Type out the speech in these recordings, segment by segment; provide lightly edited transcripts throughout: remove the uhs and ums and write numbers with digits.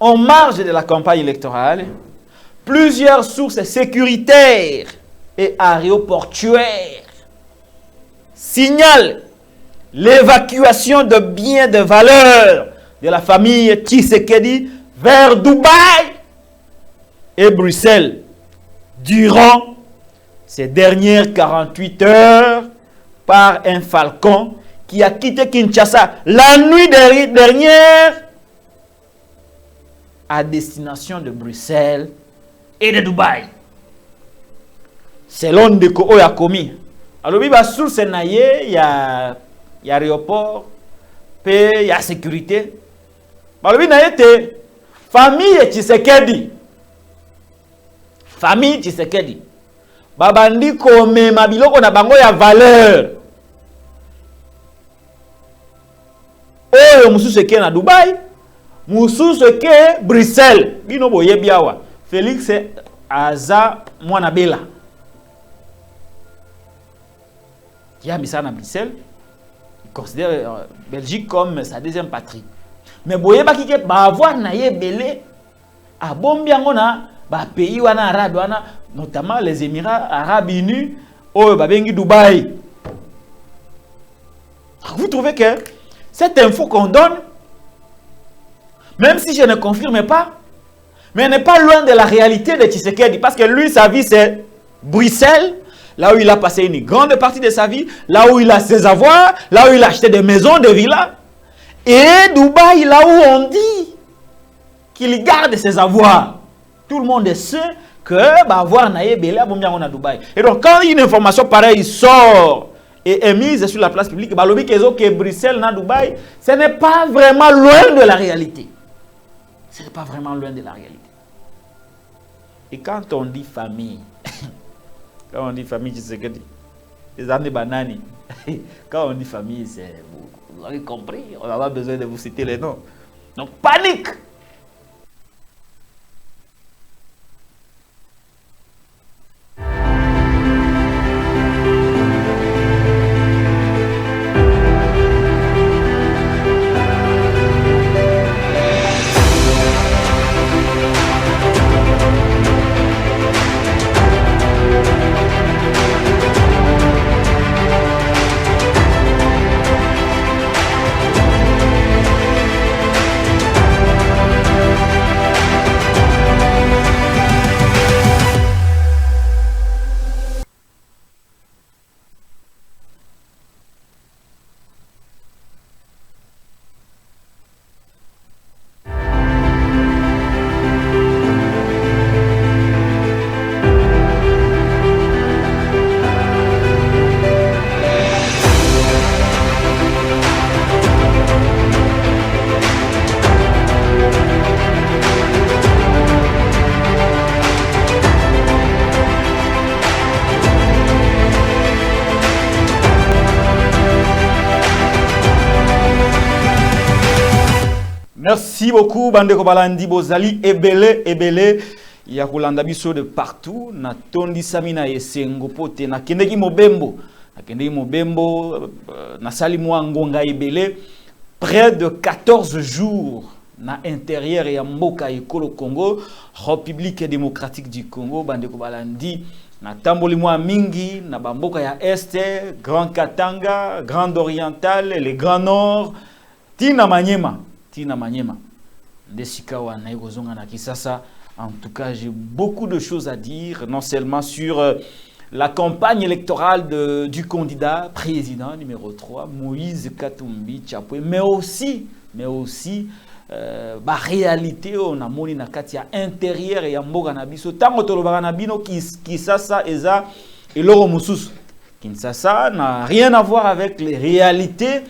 en marge de la campagne électorale, plusieurs sources sécuritaires et aéroportuaires signalent l'évacuation de biens de valeur de la famille Tshisekedi vers Dubaï et Bruxelles durant ces dernières 48 heures par un Falcon qui a quitté Kinshasa la nuit dernière à destination de Bruxelles et de Dubaï. Selon Ndeko Oyakomi, alors il y a source il y a aéroport, il y a sécurité. Alors il y a famille Tshisekedi. Famille Tshisekedi. Babandi kome mabiloko na bango ya valeur. Oyo mususu ke na Dubai, mususu ke Bruxelles. Bino boye biawa. Félix aza mwana bela. Il a mis ça à Bruxelles. Il considère Belgique comme sa deuxième patrie. Mais boye ba kike ba avoir na ye belé a bombiango na ba pays wana arabe wana, notamment les Émirats arabes unis ou babengi Dubaï. Vous trouvez que cette info qu'on donne, même si je ne confirme pas, mais elle n'est pas loin de la réalité de Tshisekedi, parce que lui, sa vie, c'est Bruxelles, là où il a passé une grande partie de sa vie, là où il a ses avoirs, là où il a acheté des maisons, des villas, et Dubaï, là où on dit qu'il garde ses avoirs. Tout le monde sait que avoir naïe belé à Dubaï. Et donc, quand une information pareille sort et est mise sur la place publique, que Bruxelles na Dubaï, ce n'est pas vraiment loin de la réalité. Ce n'est pas vraiment loin de la réalité. Et quand on dit famille, quand on dit famille, tu sais que les années banani, quand on dit famille, c'est, vous avez compris, on n'a pas besoin de vous citer les noms. Donc, panique! Merci beaucoup, Bandeko Balandi Bozali, Ebele, ya kolanda biso de partout, na tondi samina yesengo pote, na kendeki mobembo, na sali mwa ngonga ebele, près de 14 jours, na intérieur ya mboka ekolo Congo, République démocratique du Congo, Bandeko Balandi, na tamboli mwa mingi, na bamboka ya Este, Grand Katanga, Grand Oriental, le Grand Nord, Tina Manyema. En tout cas, j'ai beaucoup de choses à dire, non seulement sur la campagne électorale du candidat président numéro 3, Moïse Katumbi Chapwe, mais aussi la réalité on a moni na katia intérieur et mboka na biso tango tolobaka na bino Kinshasa eza eloro mususu. Kinshasa n'a rien à voir avec les réalités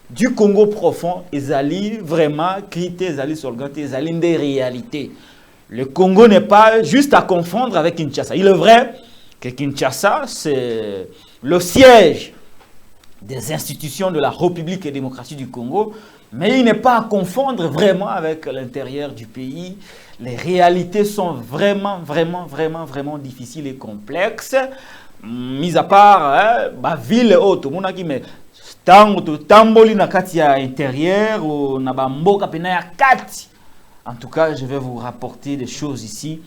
du Congo profond. Ezali vraiment crité, ezali solgante, ezali des réalités. Le Congo n'est pas juste à confondre avec Kinshasa. Il est vrai que Kinshasa, c'est le siège des institutions de la République démocratique du Congo, mais il n'est pas à confondre vraiment avec l'intérieur du pays. Les réalités sont vraiment difficiles et complexes. Mis à part la ville haute, mais tango to tamboli na kati ya intérieur ou na bamboka pena ya kati En tout cas, je vais vous rapporter des choses ici.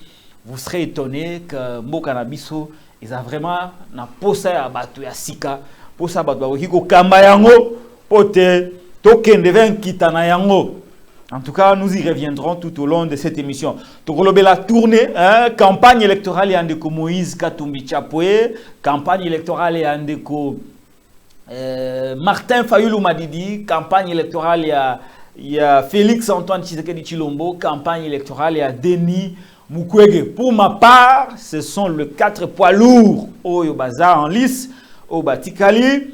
Vous serez étonné que Mboka Nabiso, ils ont vraiment na posa ya bato ya sika, posa bato ba ko kamba yango, pote token devant kitana yango. En tout cas, nous y reviendrons tout au long de cette émission. Tokolobe la tournée, campagne électorale yandeko Moïse Katumbi Chapwe, campagne électorale yandeko Martin Fayulu Madidi, campagne électorale il y a Félix Antoine Tshisekedi Tshilombo, campagne électorale, il y a Denis Mukwege. Pour ma part, ce sont les 4 poids lourds. Oyo Baza en lice, au Batikali,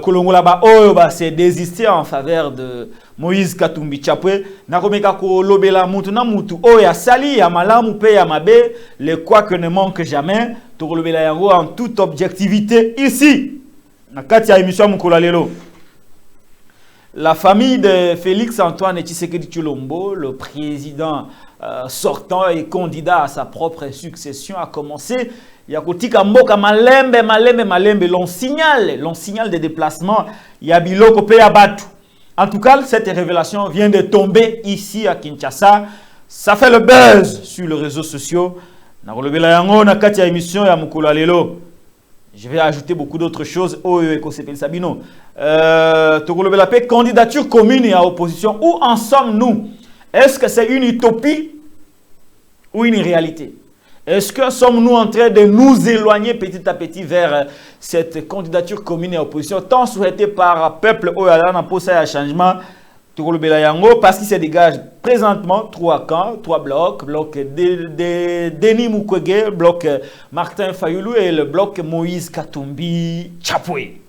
Kolongolaba Oyo s'est désisté en faveur de Moïse Katumbi Chapwe. Nakomeka ko lobela mutu na mutu. Oya sali, ya malamu pe ya mabe, le quoi que ne manque jamais. To lobela yango en toute objectivité ici. Na kati ya émission Mukula lelo. La famille de Félix Antoine Tshisekedi Tshilombo, le président sortant et candidat à sa propre succession, a commencé. Il y a Kotika Mboka Malembe, l'on signale des déplacements. Il y a Biloko Peyabatu. En tout cas, cette révélation vient de tomber ici à Kinshasa. Ça fait le buzz sur les réseaux sociaux. Na kolobela yango na kati ya émission ya Mukula lelo. Je vais ajouter beaucoup d'autres choses. Candidature commune et à opposition. Où en sommes-nous? Est-ce que c'est une utopie ou une réalité? Est-ce que sommes-nous en train de nous éloigner petit à petit vers cette candidature commune et opposition tant souhaitée par le peuple Oyalana pour ça changement? Parce qu'il se dégage présentement 3 camps, 3 blocs, bloc Denis Mukwege, bloc Martin Fayulu et le bloc Moïse Katumbi Chapwe.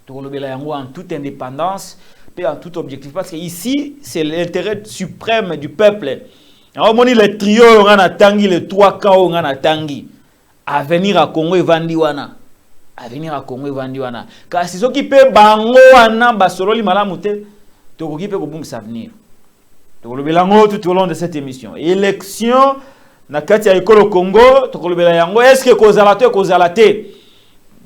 En toute indépendance et en toute objectif. Parce que ici, c'est l'intérêt suprême du peuple. Le trio, les 3 camps, à venir à Congo et Vandiwana. À venir à Congo et Vandiwana. Car c'est ce qui peut bango wana basololi malamute. Tokoki pe kobungisa avenir. Tokolobela yango tout au long de cette émission. Élection na kati ya ekolo Congo, tokolobela yango est-ce que kozala te?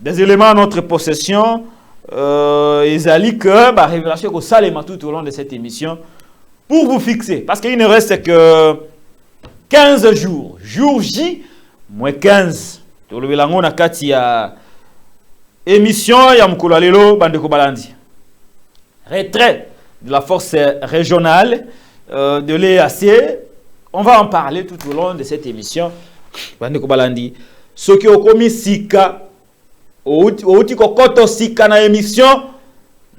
Des éléments à notre possession, ezali que ba révélation ko salema tout au long de cette émission pour vous fixer parce qu'il ne reste que 15 jours. Jour J moins 15. Tokolobela yango na kati ya émission ya Mukula lelo bandeko balandi. Retrait de la force régionale de l'EAC. On va en parler tout au long de cette émission. Bandeko balandi. Soki okomi sika outi kokoto sika na émission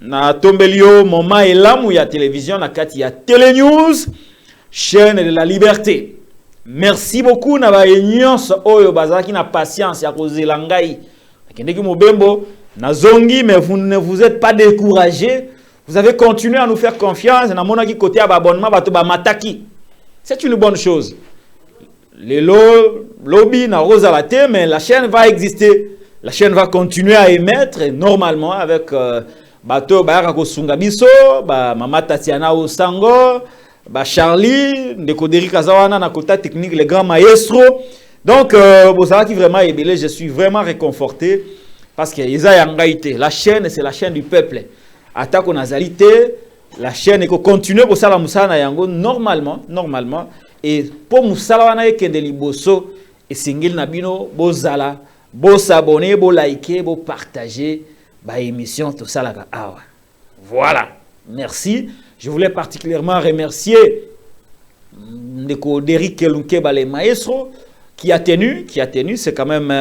na tombelio moment elamu ya télévision na kati ya Télénews, chaîne de la liberté. Merci beaucoup na ba nyonso oyo bazaki na patience ya kozela ngai. Akendeki mobembo na zongi mais vous ne vous êtes pas découragés. Vous avez continué à nous faire confiance. Côté abonnement, c'est une bonne chose. Les lobbies na rosalate, mais la chaîne va exister. La chaîne va continuer à émettre normalement avec Bato Bayarako Sungabiso, Mama Tatiana Osango, Charlie, Ndekoderi Kazawana, Nakota Technique, les grands maestros. Donc, qui vraiment est belé, je suis vraiment réconforté parce que la chaîne, c'est la chaîne du peuple. Attaque on azalité, la chaîne est continue pour ça la musala yango normalement et pour musala wana ekende liboso et singil nabino bozala bo s'abonner bo liker bo partager ba émission tout ça la awa. Voilà, merci. Je voulais particulièrement remercier Ndeko Derrick Lunke Bale Maestro qui a tenu, c'est quand même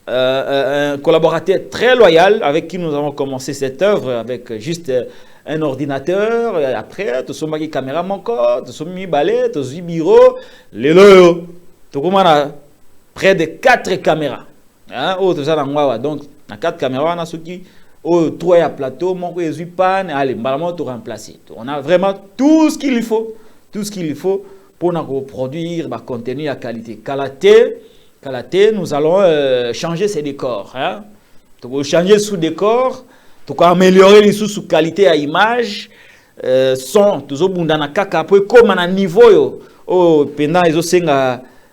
un collaborateur très loyal avec qui nous avons commencé cette œuvre avec juste un ordinateur. Après, tout ce qui caméra encore, tout ce qui balai, tout ce bureau, les loyaux. Tout le monde a près de 4 caméras. Oh, tout ça dans donc, on a 4 caméras, on a ceux qui, oh, 3 à plateau, mon coup, ils panne, allez, malamment tout remplacer. On a vraiment tout ce qu'il faut pour nous produire un contenu à qualité. Nous allons changer ces décors. Hein? Donc, changer sous décor, donc améliorer les sous qualité à image, son, toujours bundana kaka pour comme un niveau yo, oh pendant ils ont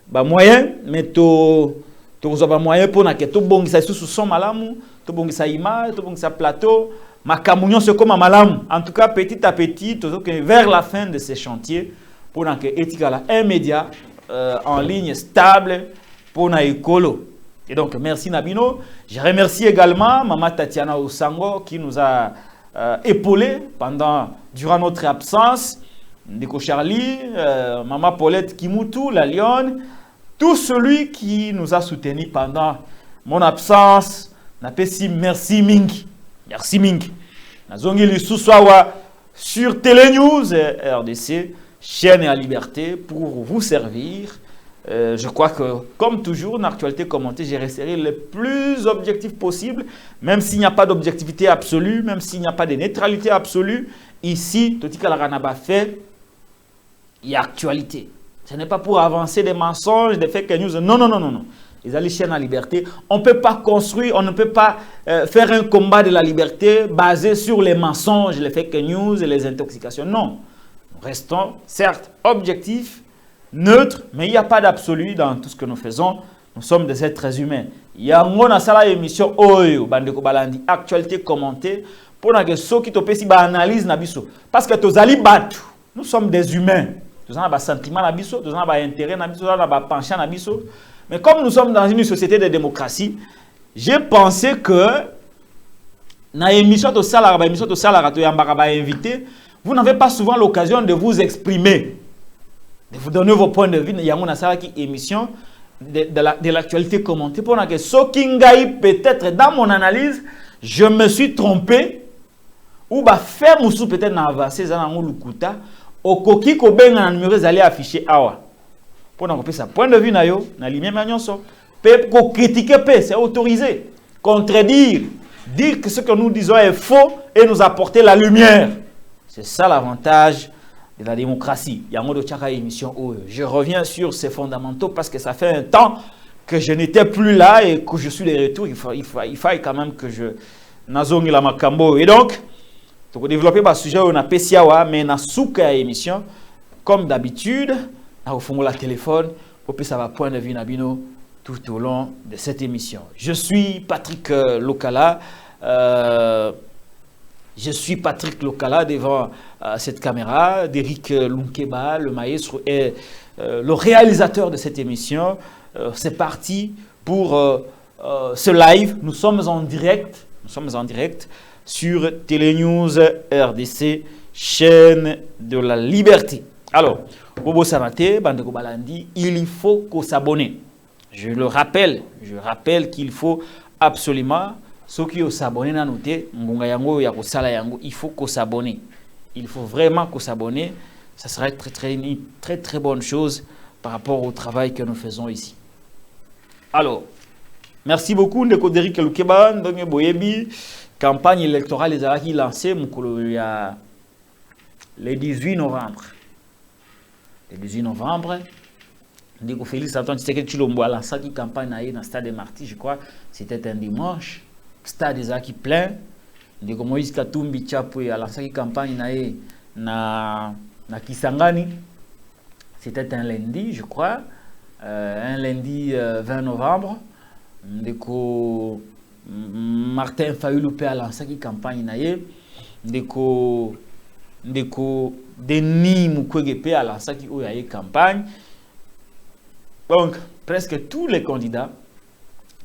ba moyen, mais to ba moyen pour na que tout bon ça sous son malamu, tout bon ça image, tout bon ça plateau, ma camunion c'est comme un malamu. En tout cas petit à petit, toujours que vers la fin de ces chantiers, pour que Etikala un média en ligne stable pour na écolo. Et donc merci Nabino. Je remercie également Maman Tatiana Osango qui nous a épaulé durant notre absence. Ndeko Charlie, Maman Paulette Kimutu, la Lyon, tout celui qui nous a soutenus pendant mon absence. Napesi merci Mingi. Merci Mingi. Nazongi Lissouswawa sur Télénews RDC, chaîne à liberté pour vous servir. Je crois que, comme toujours, dans l'actualité commentée, j'ai resté le plus objectif possible, même s'il n'y a pas d'objectivité absolue, même s'il n'y a pas de neutralité absolue. Ici, tout ce que la fait, il y a actualité. Ce n'est pas pour avancer des mensonges, des fake news. Non, non, non, non, non. Les alliés chaîne à liberté, on ne peut pas construire, on ne peut pas faire un combat de la liberté basé sur les mensonges, les fake news et les intoxications. Non. Nous restons, certes, objectifs, neutre, mais il n'y a pas d'absolu dans tout ce que nous faisons. Nous sommes des êtres humains. Il y a une émission Oyo, Bandeko Balandi, actualité commentée, pour que ceux qui te pèsent analyse nabiso. Parce que tous ali battu, nous sommes des humains. Nous avons des sentiments nabiso, nous avons des intérêts nabiso, nous avons des penchants nabiso. Mais comme nous sommes dans une société de démocratie, j'ai pensé que dans l'émission de Salara, invité, vous n'avez pas souvent l'occasion de vous exprimer, de vous donner vos points de vue. Il y a une émission de l'actualité commentée pour que ce qui peut-être dans mon analyse, je me suis trompé ou faire moussou peut-être dans avancé dans lukuta au koki ko benga numéro zali affiché awa pour na kopesa point de vue na yo na limema nyonso pe ko critiquer pe c'est autorisé, contredire, dire que ce que nous disons est faux et nous apporter la lumière. C'est ça l'avantage de la démocratie. Il y a un autre émission où je reviens sur ces fondamentaux parce que ça fait un temps que je n'étais plus là et que je suis de retour. Il faut quand même que je nazongi la makambo. Et donc, pour développer le sujet, on a PCAWA, mais na souka émission, comme d'habitude, au fond de la téléphone, pour que ça va point de vue nabino tout au long de cette émission. Je suis Patrick Lokala. Je suis Patrick Lokala devant cette caméra, d'Eric Lunkeba, le maestro et le réalisateur de cette émission. C'est parti pour ce live. Nous sommes en direct sur Télénews RDC, chaîne de la liberté. Alors, Bobo Sanate, Bandeko Balandi, il faut qu'on s'abonne. Je rappelle qu'il faut absolument, ceux qui s'abonnent à noter, il faut qu'on s'abonne. Il faut vraiment qu'on s'abonne. Ça serait très bonne chose par rapport au travail que nous faisons ici. Alors, merci beaucoup, Ndeko Derrick Lukeba, Ndonge Boyebi. Campagne électorale les a lancée le 18 novembre. Le 18 novembre, Ndeko Félix Antoine Tshisekedi Tshilombo a lancé une campagne dans le stade de Marty, je crois, c'était un dimanche. Le stade des qui plein. Ndeko Moïse Katumbi Tchapwe a lancé une campagne na Kisangani. C'était un lundi, je crois. Un lundi 20 novembre. Ndeko Martin Fayulu a lancé une campagne naye. Ndeko Denis Mukwege a lancé une campagne. Donc, presque tous les candidats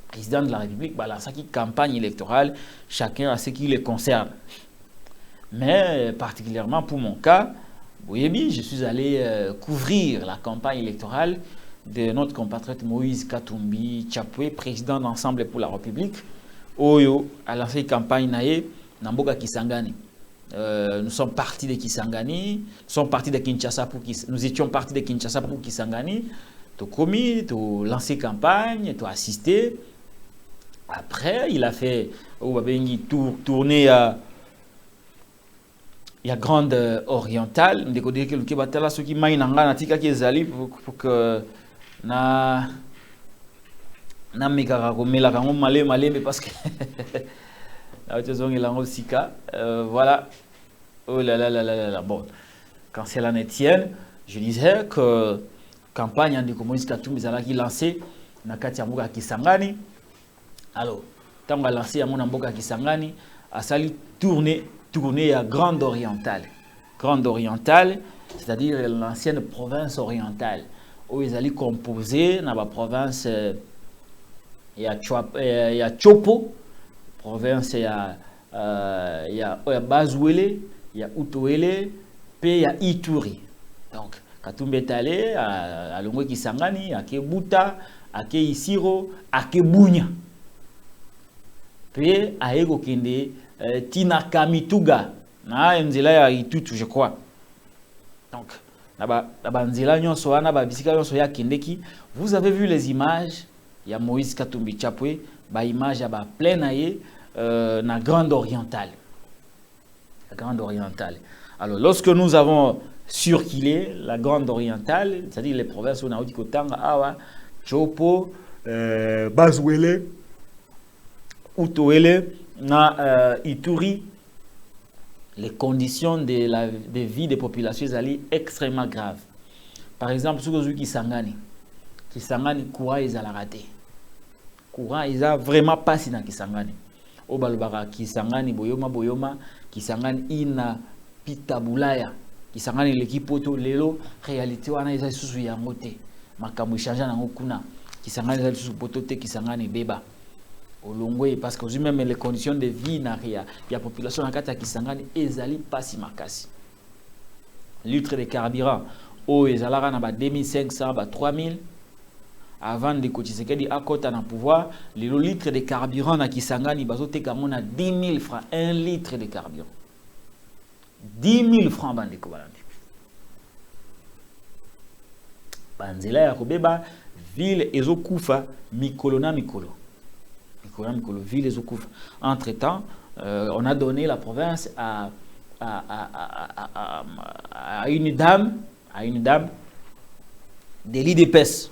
présidents de la République ont lancé une campagne électorale, chacun a ce qui les concerne. Mais particulièrement pour mon cas, je suis allé couvrir la campagne électorale de notre compatriote Moïse Katumbi Tchapwe, président d'Ensemble pour la République. Oyo a lancé une campagne Namboka Kisangani. Nous sommes partis de Kisangani, nous étions partis de Kinshasa pour Kisangani. Tu as commis, tu as lancé campagne, tu as assisté. Après, il a fait tourner à Grande Orientale. On découvre que le Kebatala, ceux qui maïnent en Ghana, qui est allé pour que na mekara komela kango malé mais parce que voilà. Oh là là là là là. Bon, quand cela ne tienne, je disais que campagne de Moïse Katumbi qui lancé na kati ya mboka Kisangani. Alors, tant qu'on a lancé à mon mboka Kisangani, a sali tourner à Grande Orientale. Grande Orientale, c'est-à-dire l'ancienne province orientale, où ils allaient composer dans la province, il y a Chopo, province, il y a Bazuele, il y a Utoele, puis il y a Ituri. Donc, Katumbi est allé à Longwe Kisangani, à Kebuta, à Keisiro, à Kebunya. Puis à Ego Kende, Tinakamituga, na Nzela ya Itutu, je crois. Donc, vous avez vu les images, il y a Moïse Katumbi Chapwe, ba image ya ba plein na Grande Orientale. La Grande Orientale. Alors, lorsque nous avons surkilé la Grande Orientale, c'est-à-dire les provinces où on a dit Kotanga, Awa, Chopo, Bazuele, Utoele, na Ituri, les conditions de vie des populations sont extrêmement graves. Par exemple, ceux qui Kisangani, courant ils ont raté. Courant ils ont vraiment passé dans Kisangani. Au Balbara, Kisangani, Boyoma, Kisangani, Ina, Pitabulaya, Kisangani, l'équipe auto, Lelo, réalité, on a ils ont sous yangote. Makamu change na ngokuna. Kisangani ils ont sous potote, Kisangani beba. Au Longwe, parce que même les conditions de vie il y a population en Kata Kisangani ezali pas si makasi. Litre de carburant au ezalara na ba 2500 ba 3000 avant de Tshisekedi akota na pouvoir, le litre de carburant na Kisangani bazote kamona 10 000 francs 1 litre de carburant. 10 000 francs bande ko balandi. Banzela ya kobeba ville ezokufa mikolo na mikolo. Entre-temps, on a donné la province à une dame de l'IDPS.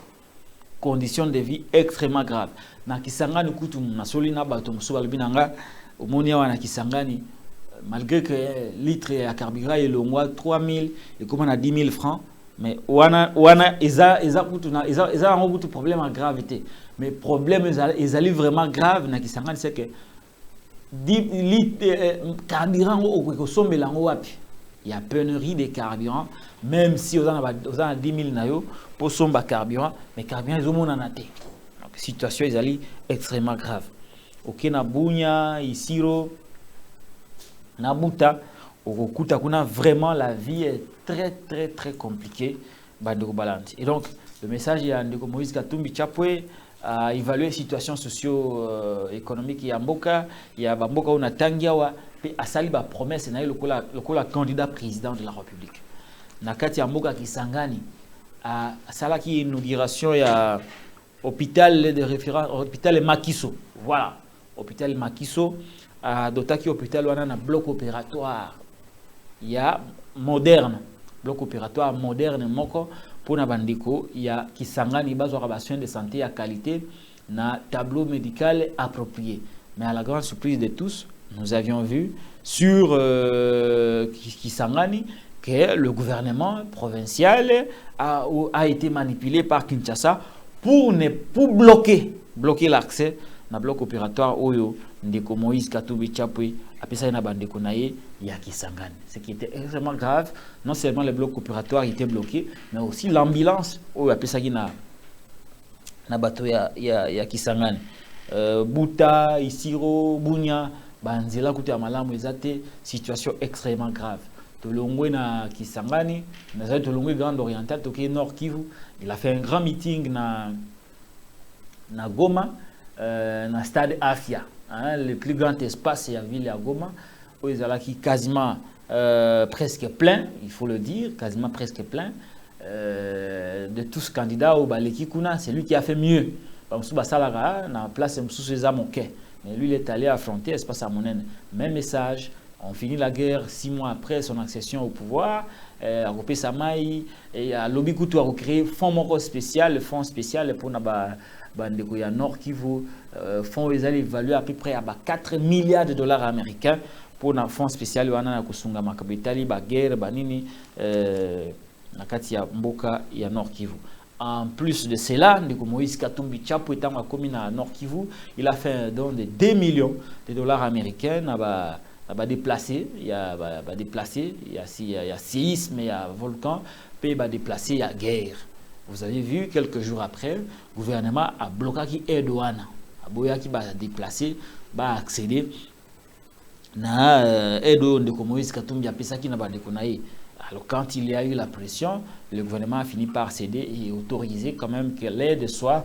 Conditions de vie extrêmement graves. Na Kisangani kutu na solina bato musuba binanga omonia wana Kisangani malgré que litre ya carburant est le mois 3000 et comment a 10 000 francs mais wana eza kutu na eza un kutu problème en gravité. Mais le problème est vraiment grave na Kisangani, c'est que 10 litres carburant au sommet il y a pénurie de carburant, même si on a 10 000 nayo pour somba carburant, mais carburant ils ont mon anaté. Donc situation est extrêmement grave. Ok na Bunya, Isiro, Nabuta, au Kuta kuna vraiment la vie est très compliquée et donc le message est de Moïse Katumbi Chapwe à évaluer la situation socio-économique ya mboka ya bamboka una tangiawa pe asali ba promesse na lokola candidat président de la République na kati ya mboka Kisangani a sala ki inauguration ya hôpital de référence hôpital Makiso, voilà hôpital Makiso a dotaki hôpital wana na bloc opératoire ya moderne bloc opératoire moderne moko pour na bandiko il y a Kisangani bazwa ba soins de santé à qualité na tableau médical approprié. Mais à la grande surprise de tous, nous avions vu sur Kisangani que le gouvernement provincial a été manipulé par Kinshasa pour bloquer l'accès na bloc opératoire oyo ndeko Moïse Katumbi Chapwe apesa na bandeko naye ya Kisangani. Ce qui était extrêmement grave, non seulement le bloc opératoire était bloqué, mais aussi l'ambulance oyo apesa na bato ya Kisangani. Buta, Isiro, Bunya, banzela kutu ya malamu ezate situation extrêmement grave. Tolongwe na Kisangani, na Tolongwe Grande Orientale, toke Nord Kivu, il a fait un grand meeting na Goma. Dans le stade Afia, hein, le plus grand espace de la ville à Goma, où ils ont quasiment presque plein, il faut le dire, quasiment presque plein, de tous candidats au Baleki Kuna, c'est lui qui a fait mieux. Na place mais lui il est allé affronter l'espace à Monène. Même message, on finit la guerre 6 mois après son accession au pouvoir. À Kopé Samaï, et à Lobikutu a recréé fonds spécial, le fonds spécial pour Bandeko ya Nord Kivu, fonds ils allaient évaluer à peu près à 4 milliards de dollars américains pour un fonds spécial wana kusunga makabitali ba guerre banini na kati ya mboka ya Nord Kivu. En plus de cela, ndeko Moïse Katumbi Chapwe étant commis à Nord Kivu, il a fait un don de 2 millions de dollars américains déplacé, il y a déplacé, il y a séisme, il y a volcan, puis déplacé, il y a guerre. Vous avez vu, quelques jours après, le gouvernement a bloqué Edouana. A qui va déplacer, va accéder à Edo de Moïse Katumbi qui n'a pas de. Alors quand il y a eu la pression, le gouvernement a fini par céder et autoriser quand même que l'aide soit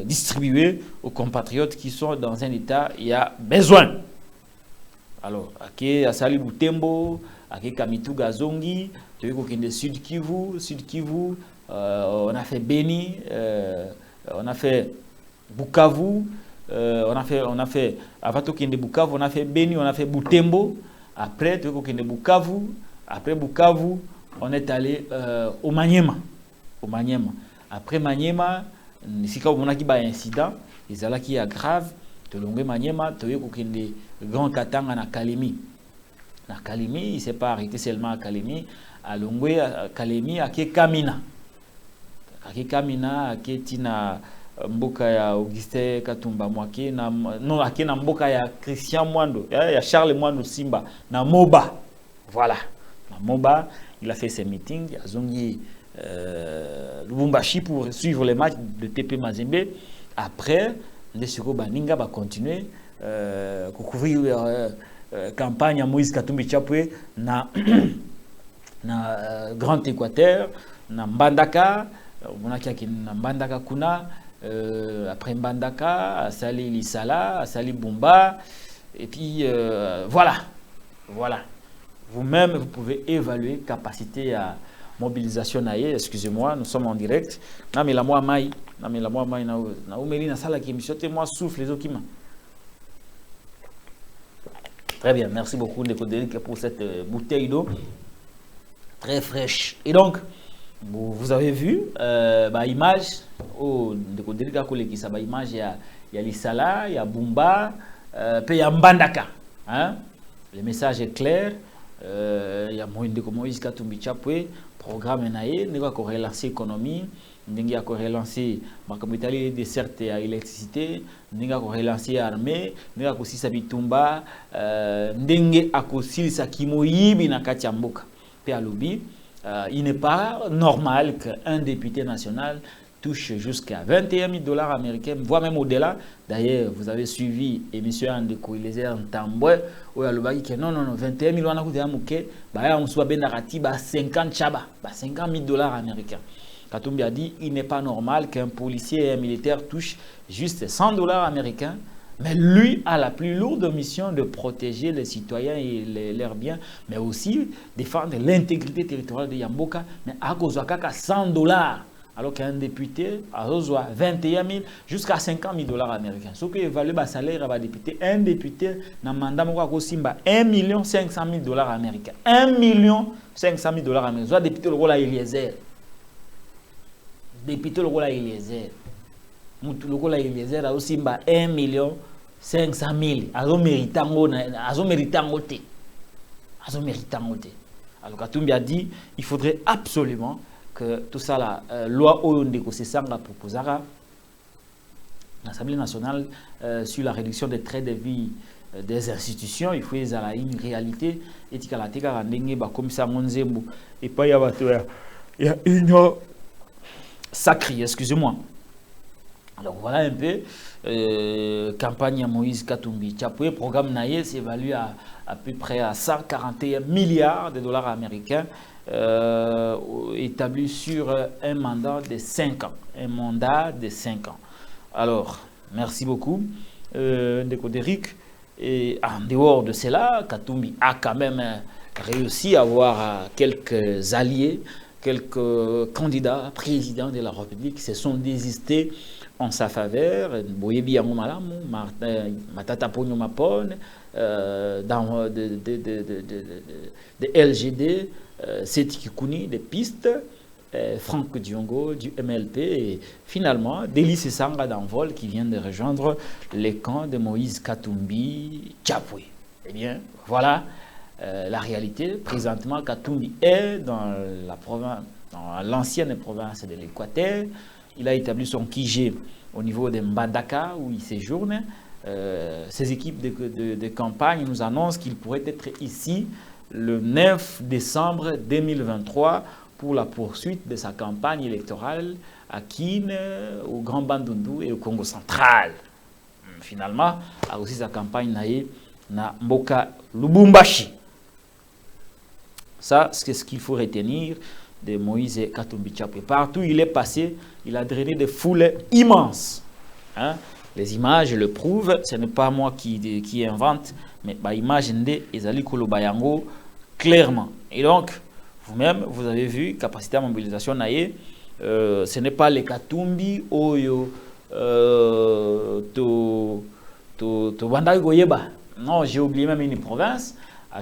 distribuée aux compatriotes qui sont dans un état il y a besoin. Alors, à Sali Boutembo, à Kamitu Gazongi, tu vois qu'il y a Sud Kivu, on a fait Beni, on a fait Bukavu, on a fait avant tout qu'il y ait Bukavu, on a fait Beni, on a fait Boutembo. Après, tu vois qu'il y a Bukavu. Après Bukavu, on est allé au Maniema. Après Maniema, si on a un incident, il y a grave. Tu vois Maniema, tu vois qu'il y a grand Katanga na Kalemi. Na Kalemi, il ne s'est pas arrêté seulement à Kalemi. À Longwe, à Kalemi, à Kamina. À Kamina, à Tina Mboka ya Augustin Katumba Mwake, non, à Mboka ya Christian Mwando, ya Charles Mwando Simba, na Moba. Voilà. Moba, il a fait ses meetings à Zongi Lubumbashi pour suivre les matchs de TP Mazembe. Après, les Siko Baninga va continuer à couvrir campagne à Moïse Katumbi Chapwe na Grand Équateur, na Mbandaka, na Mbandaka Kuna, après Mbandaka, à Sali Lisala, à Sali Bumba, et puis voilà. Vous-même, vous pouvez évaluer capacité à mobilisation. Excusez-moi, nous sommes en direct. Très bien, merci beaucoup Ndeko pour cette bouteille d'eau très fraîche. Et donc, vous avez vu, image, Ndeko image, il y a Lisala, il y a Bumba, puis il y a Mbandaka. Hein? Le message est clair. Il y a Moïse Katumbi Chapwe, programme naïe, nous avons relancé l'économie, nous avons relancé la capitale des certes à l'électricité, nous avons relancé l'armée, nous avons aussi Sabitumba, nous avons aussi Sakimoyibi na Katiamboka. Il n'est pas normal qu'un député national touche jusqu'à 21 000 $ américains, voire même au-delà. D'ailleurs, vous avez suivi l'émission Ndeko Eliezer Ntambwe, où il y a le bail qui non, 21 000 $, on soit bien narratif, 50 chaba, 50 000 $ américains. Katumbi a dit, il n'est pas normal qu'un policier et un militaire touchent juste 100 $ américains, mais lui a la plus lourde mission de protéger les citoyens et leurs biens, mais aussi défendre l'intégrité territoriale de Yamboka, mais à cause de 100 $. Alors qu'un député a reçu 21 000 jusqu'à 50 000 $ américains. Ce qui évalue le salaire d'un député, un député n'a mandat 1 500 000 $ américains. 1 500 000 $ américains. Soit député le rôle à Eliezer. Député le rôle à Eliezer. Le rôle à Eliezer a aussi 1 500 000. Azo méritango te. Alors Katumbi a dit, il faudrait absolument que tout ça, la loi Oyondeko Sesanga proposera l'Assemblée nationale sur la réduction des traits de vie des institutions, il faut y avoir une réalité. Et il y a comme ça, et pas il y a une sacrée, excusez-moi. Alors voilà un peu, campagne à Moïse Katumbi Chapwe, programme Naye s'évalue à peu près à 141 milliards de $ américains. Établi sur un mandat de 5 ans. Un mandat de 5 ans. Alors, merci beaucoup, Ndeko Derrick. Et en dehors de cela, Katumbi a quand même réussi à avoir quelques alliés, quelques candidats présidents de la République qui se sont désistés en sa faveur. Boyebi Yamomalamu, Matata Ponyo Mapone, de LGD, Seti Kikouni, des pistes, Franck Diongo du MLP et finalement Deli Sesanga d'Envol qui vient de rejoindre les camps de Moïse Katumbi Chapwe. Eh bien, voilà la réalité. Présentement, Katumbi est dans la province, dans l'ancienne province de l'Équateur. Il a établi son QG au niveau de Mbandaka où il séjourne. ces équipes de campagne nous annoncent qu'il pourrait être ici le 9 décembre 2023 pour la poursuite de sa campagne électorale à Kin, au Grand Bandundu et au Congo central. Finalement, a aussi sa campagne na Mboka Lubumbashi. Ça, c'est ce qu'il faut retenir de Moïse Katumbi Chapwe. Partout où il est passé, il a drainé des foules immenses. Hein? Les images le prouvent, ce n'est pas moi qui invente, mais bah, image de Ezali Kolobayango clairement. Et donc, vous-même, vous avez vu, capacité à mobilisation naïe, ce n'est pas les Katumbi Oyo to Bandai Goyeba. Non, j'ai oublié même une province,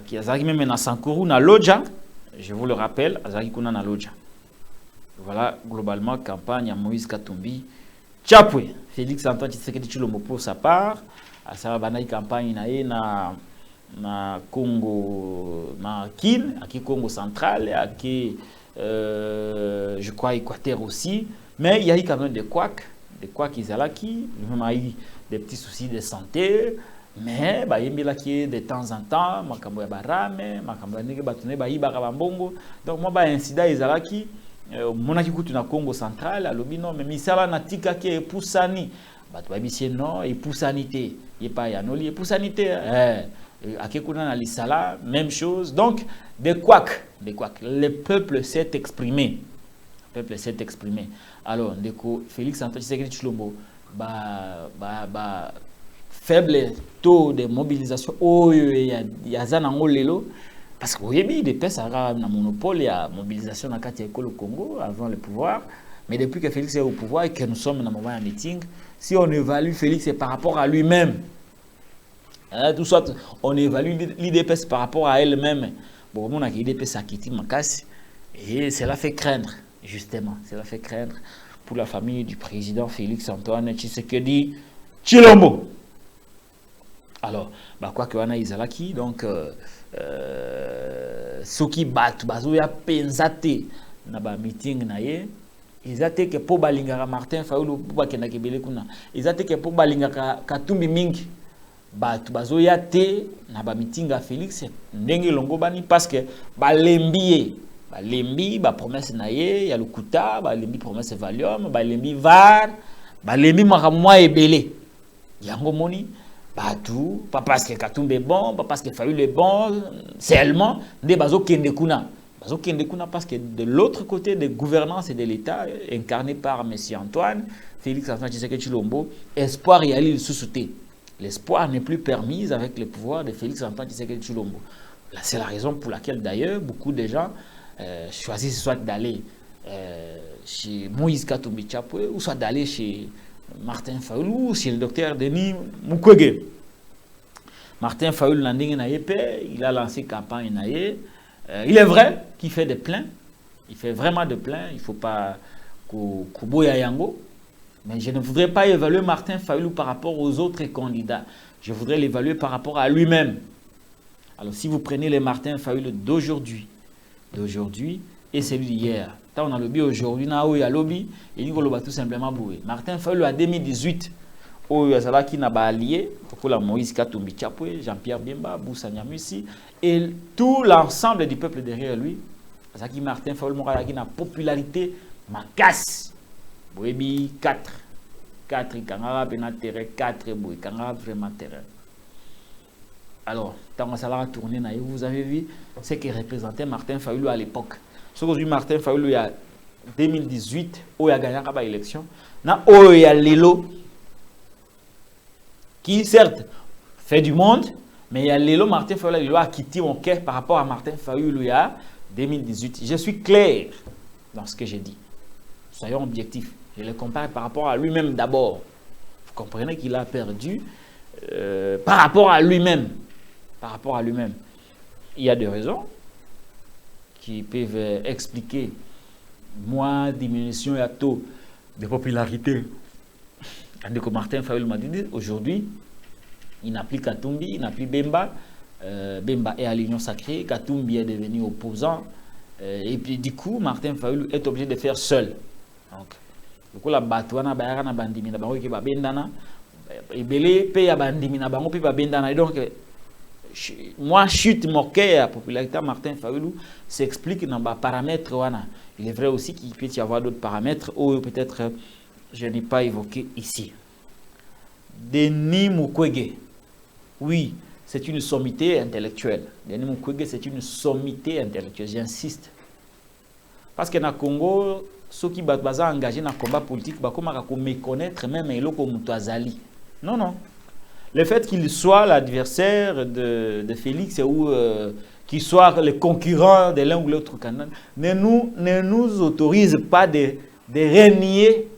qui Azaki même na Sankuru, na Lodja, je vous le rappelle, Azaki Kuna na Lodja. Voilà, globalement, campagne à Moïse Katumbi Chapwe. Félix Antoine Tshisekedi Tshilombo pour sa part, à sa campagne na Congo, na Kin, à Congo central, à je crois Équateur aussi, mais il y a eu quand même des couacs Izalaki, il y a eu des petits soucis de santé, mais il y a eu de temps en temps, makambo ya barame, makambo ya ndenge batune ba ibaka bambongo. Donc moi ba incident Izalaki, monaki kutu na Congo central, alobi non mais misala na tika ki epusani, bato ba bisie non epusanité, yepa ya noli epusanité, akekuna na lisala, même chose. Donc des couacs. Le peuple s'est exprimé. Alors, Félix Antoine Tshisekedi Tshilombo, faible taux de mobilisation, parce que vous voyez, des pays un monopole, il y a mobilisation dans le Congo avant le pouvoir. Mais depuis que Félix est au pouvoir et que nous sommes dans un moment de meeting, si on évalue Félix c'est par rapport à lui-même, tout soit on évalue l'IDPS par rapport à elle-même. Bon, on a l'IDPS à Kiti Makassi et cela fait craindre, justement, cela fait craindre pour la famille du président Félix Antoine Tshisekedi Tshilombo. Alors, quoi que wana izalaki, donc soki batu bazoya penzate na ba meeting na ye, izate ke po balingaka Martin Fayulu po bakenda kebele kuna, izate ke po balingaka Katumbi mingi. Batu bazoya te na ba meeting à Félix ndenge longo bani parce que balembi ba promesse na ye ya lokuta, balembi promesse Valium, balembi VAR, balembi makamwa ebele yango moni batu pas parce que Katumbi est bon, pas parce que Fayulu est bon seulement nde bazokende kuna parce que de l'autre côté de gouvernance et de l'État incarné par monsieur Antoine Félix Antoine Tshisekedi Tshilombo, espoir y aller sous-souté. L'espoir n'est plus permis avec le pouvoir de Félix Antoine Tshisekedi Tshilombo. C'est la raison pour laquelle d'ailleurs beaucoup de gens choisissent soit d'aller chez Moïse Katumbi Chapwe ou soit d'aller chez Martin Fayulu ou chez le docteur Denis Mukwege. Martin Fayulu il a lancé campagne naïe. Il est vrai qu'il fait des pleins. Il fait vraiment des pleins. Il ne faut pas Kuboya Yango. Mais je ne voudrais pas évaluer Martin Fayulu par rapport aux autres candidats. Je voudrais l'évaluer par rapport à lui-même. Alors, si vous prenez les Martin Fayulu d'aujourd'hui et celui d'hier, on a lobby aujourd'hui, il y a lobby, et il va tout simplement bouger. Martin Fayulu en 2018, il y a qui n'a pas allié, pour la Moïse Katumbi Chapwe, Jean-Pierre Bemba, Boussa Nyamwisi, et tout l'ensemble du peuple derrière lui. Parce que Martin Fayulu a une popularité macasse. Boebi 4 Kangara Bena terrain 4 Boy Kangara vraiment terrain. Alors, quand ça va tourner, vous avez vu ce que représentait Martin Fayulu à l'époque. Ce que Martin Fayulu il y a 2018 où il a gagné la élection, na il y a Lelo qui certes fait du monde, mais il y a Lelo Martin Fayulu il a quitté mon cœur par rapport à Martin Fayulu il y a 2018. Je suis clair dans ce que j'ai dit. Soyons objectifs. Je le compare par rapport à lui-même d'abord. Vous comprenez qu'il a perdu par rapport à lui-même. Par rapport à lui-même. Il y a des raisons qui peuvent expliquer moins diminution et taux de popularité. Tandis que Martin Fayulu m'a dit aujourd'hui, il n'a plus Katumbi, il n'a plus Bemba. Bemba est à l'Union sacrée, Katumbi est devenu opposant. Et puis du coup, Martin Fayulu est obligé de faire seul. Donc, du coup, la batouana bayara na bandimi na bango ki babendana Ebele pe ya bandimi na bango pe ba bendana. Donc moi chute moquée à popularité Martin Fayulu s'explique dans les paramètres wana. Il est vrai aussi qu'il peut y avoir d'autres paramètres ou peut-être je n'ai pas évoqué ici. Denis Mukwege, oui, c'est une sommité intellectuelle. Denis Mukwege, c'est une sommité intellectuelle, j'insiste. Parce que dans le Congo, ceux qui sont engagés dans le combat politique, ils méconnaître même Eloko Mutazali. Non, non. Le fait qu'il soit l'adversaire de Félix ou qu'il soit le concurrent de l'un ou l'autre candidat ne nous autorise pas de renier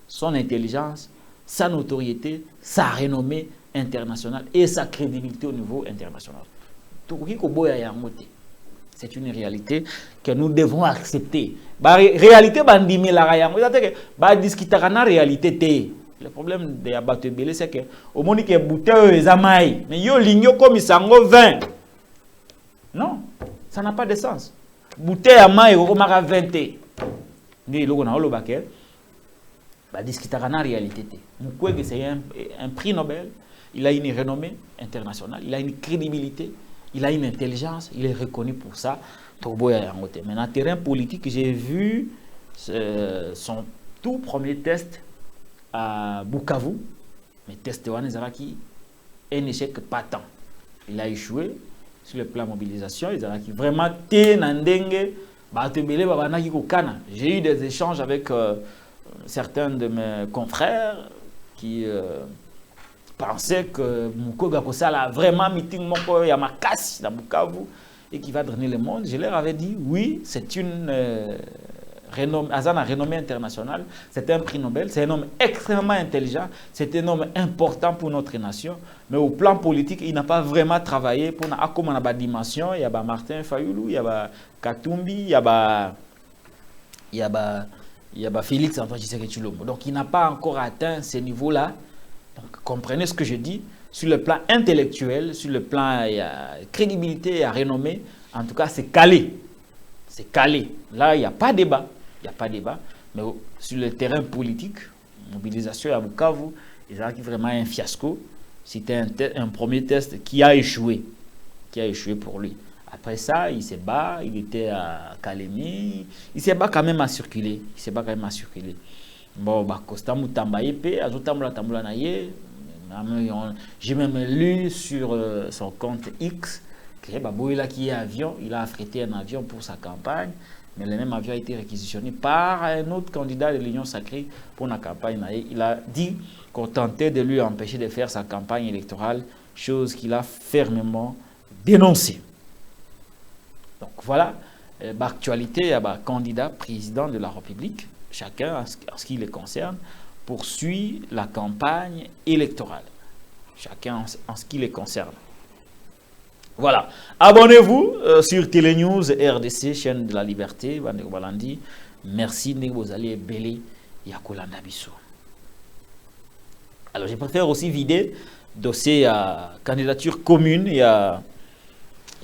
son intelligence, sa notoriété, sa renommée internationale et sa crédibilité au niveau international. C'est une réalité que nous devons accepter. La réalité, réalité. Le problème de Abato Belé, c'est que au moment où il y a bouteille mais il y a l'igno comme il s'en 20. Non, ça n'a pas de sens. Bouteille à maille, il y a 20. Il y a discuter réalité. Mukwege, c'est un prix Nobel. Il a une renommée internationale, il a une crédibilité, il a une intelligence, il est reconnu pour ça. Mais dans le terrain politique, j'ai vu son tout premier test à Bukavu, mais test de Wanezaraki, un échec patent. Il a échoué sur le plan mobilisation. Il a vraiment j'ai eu des échanges avec certains de mes confrères qui pensaient que Mukwege a vraiment meeting moko ya makasi dans Bukavu et qui va drainer le monde. Je leur avais dit oui, c'est une renommée internationale, c'est un prix Nobel, c'est un homme extrêmement intelligent, c'est un homme important pour notre nation, mais au plan politique, il n'a pas vraiment travaillé pour comme on a dimension. Il y a Martin Fayulu, il y a Katumbi, il y a Félix Antoine Tshisekedi Tshilombo. Donc il n'a pas encore atteint ce niveau-là. Donc comprenez ce que je dis sur le plan intellectuel, sur le plan crédibilité et renommée. En tout cas, c'est calé. C'est calé. Là, il n'y a pas de débat. Il n'y a pas de débat. Mais sur le terrain politique, mobilisation à Bukavu, il y a vraiment un fiasco. C'était un premier test qui a échoué. Qui a échoué pour lui. Après ça, il s'est battu. Il était à Kalemi. Il s'est battu quand même à circuler. Il s'est battu quand même à circuler. Bon, Costa Mutamba Epe, Azotambula Tambula Naye. J'ai même lu sur son compte X. Qui est avion, il a affrété un avion pour sa campagne, mais le même avion a été réquisitionné par un autre candidat de l'Union sacrée pour la campagne. Il a dit qu'on tentait de lui empêcher de faire sa campagne électorale, chose qu'il a fermement dénoncée. Donc voilà, l'actualité, il y a un candidat président de la République, chacun en ce qui le concerne, poursuit la campagne électorale. Chacun en ce qui le concerne. Voilà. Abonnez-vous sur Télénews RDC, chaîne de la liberté. Merci de vous aller belé Yakolanda Bissou. Alors, je préfère aussi vider dossier à candidature commune. Il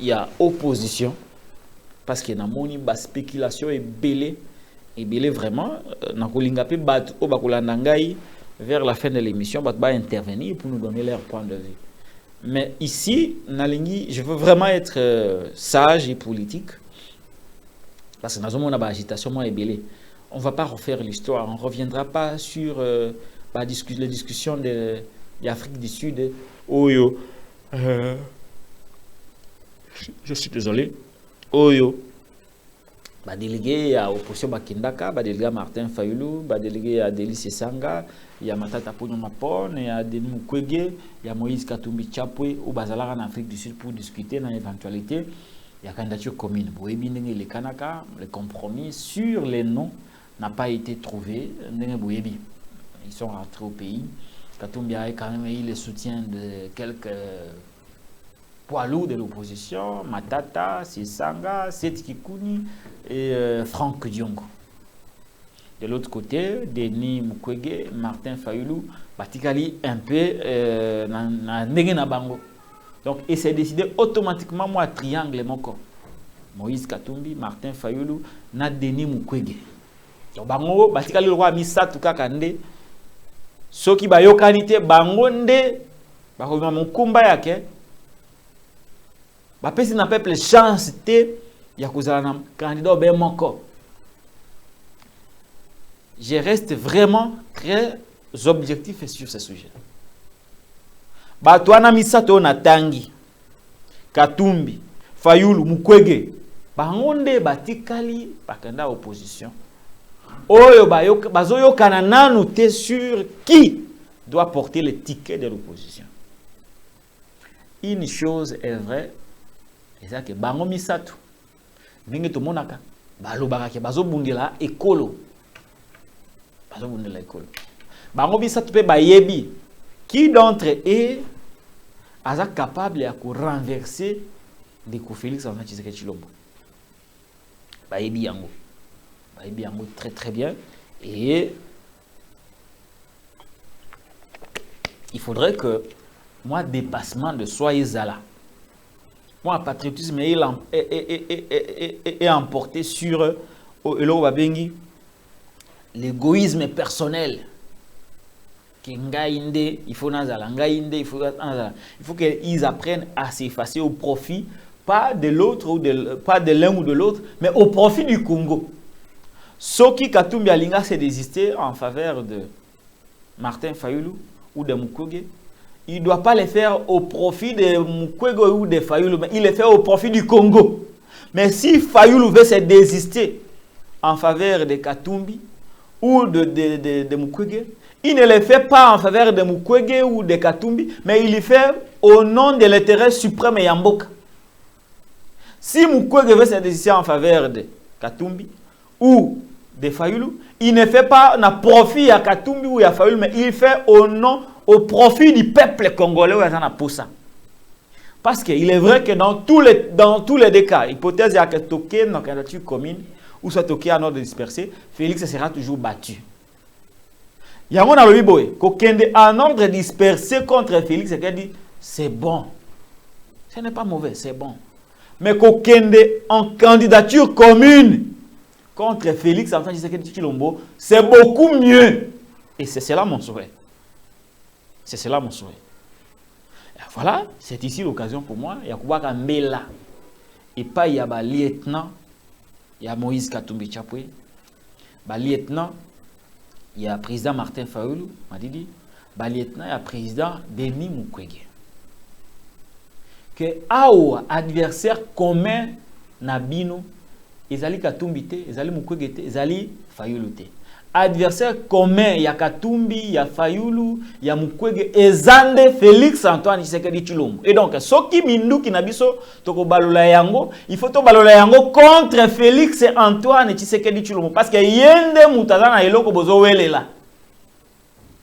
y a opposition. Parce qu'il y a une spéculation et belé vraiment. Vers la fin de l'émission, on va intervenir pour nous donner leur point de vue. Mais ici, Nalingi, je veux vraiment être sage et politique. Parce que dans une agitation, on ne va pas refaire l'histoire. On ne reviendra pas sur les discussions de l'Afrique du Sud. Oyo. Je suis désolé. Oyo. Délégué à l'opposition Bakindaka, délégué à Martin Fayulu, délégué à Délice Sanga, il y a Matata Ponyo Mapone, il y a Denis Mukwege, il y a Moïse Katumbi Chapwe, au Bazalara en Afrique du Sud pour discuter dans l'éventualité. Il y a candidature commune. Le Kanaka, le compromis sur les noms n'a pas été trouvé. Ils sont rentrés au pays. Katumbi a quand même eu le soutien de quelques poids lourds de l'opposition, Matata, Sisanga, Seth Kikouni et Franck Diongo. De l'autre côté, Denis Mukwege, Martin Fayulu, Batikali un peu na bango. Donc, et c'est décidé automatiquement, moi, triangle mon corps. Moïse Katumbi, Martin Fayulu, na Denis Mukwege. Donc, bango, Batikali le roi Misa Tuka Kande, soki bayokani te bango nde bakobima mokumba yake bapesi na peuple chance te ya kozala na candidat obe moko. Je reste vraiment très objectif sur ce sujet. Bato wana misato na tangi Katumbi, Fayulu, Mukwege bango nde batikali bakenda opposition. Oyo bazoyokana nanu te sur qui doit porter le ticket de l'opposition. Une chose est vraie, c'est que bango misato ndenge tomonaka balobaka ke bazobundela ekolo. Bazobundela ekolo. Bango misato pe bayebi qui d'entre eux est capable de renverser des coups Félix Antoine Tshisekedi Tshilombo. Bayebi yango. Bayebi yango très très bien. Et il faudrait que moi, dépassement de soi et zala. Moi, patriotisme est emporté sur l'égoïsme personnel. Il faut qu'ils apprennent à s'effacer au profit, pas de l'autre ou pas de l'un ou de l'autre, mais au profit du Congo. Soki Katumbi Alinga s'est désisté en faveur de Martin Fayulu ou de Mukwege, il ne doit pas le faire au profit de Mukwege ou de Fayulu, mais il le fait au profit du Congo. Mais si Fayulu veut se désister en faveur de Katumbi ou de Mukwege, il ne le fait pas en faveur de Mukwege ou de Katumbi, mais il le fait au nom de l'intérêt suprême Yamboka. Si Mukwege veut se désister en faveur de Katumbi ou de Fayulu, il ne fait pas un profit à Katumbi ou à Fayulu, mais il fait au profit du peuple congolais ou à Poussa. Parce qu'il est vrai que dans tous les deux cas, hypothèse il y a que toqué dans la candidature commune ou soit toqué en ordre dispersé, Félix sera toujours battu. Il y a un boy qui en ordre dispersé contre Félix qui dit c'est bon. Ce n'est pas mauvais, c'est bon. Mais Kokende en candidature commune contre Félix Antoine Tshisekedi Tshilombo, c'est beaucoup mieux. Et c'est cela mon souhait. C'est cela mon souhait. Et voilà, c'est ici l'occasion pour moi. Il y a Koubaka Mbela. Et pas il y a un lieutenant. Il y a Moïse Katumbi Tchapwe. Un lieutenant. Il y a le président Martin Fayulu. Il dit. Un lieutenant, il y a le président Denis Mukwege. Que Awa, adversaire commun, Nabino. Ezali Katumbi te, ezali Mukwege te, ezali Fayulu te. Adversaire commun, ya Katumbi, ya Fayulu, ya Mukwege, ezande Félix Antoine Tshisekedi Tshilombo. Et donc, soki minduki na biso toko balola yango, il faut to balola yango contre Félix Antoine Tshisekedi Tshilombo parce que yende mutazana eloko bozo welela.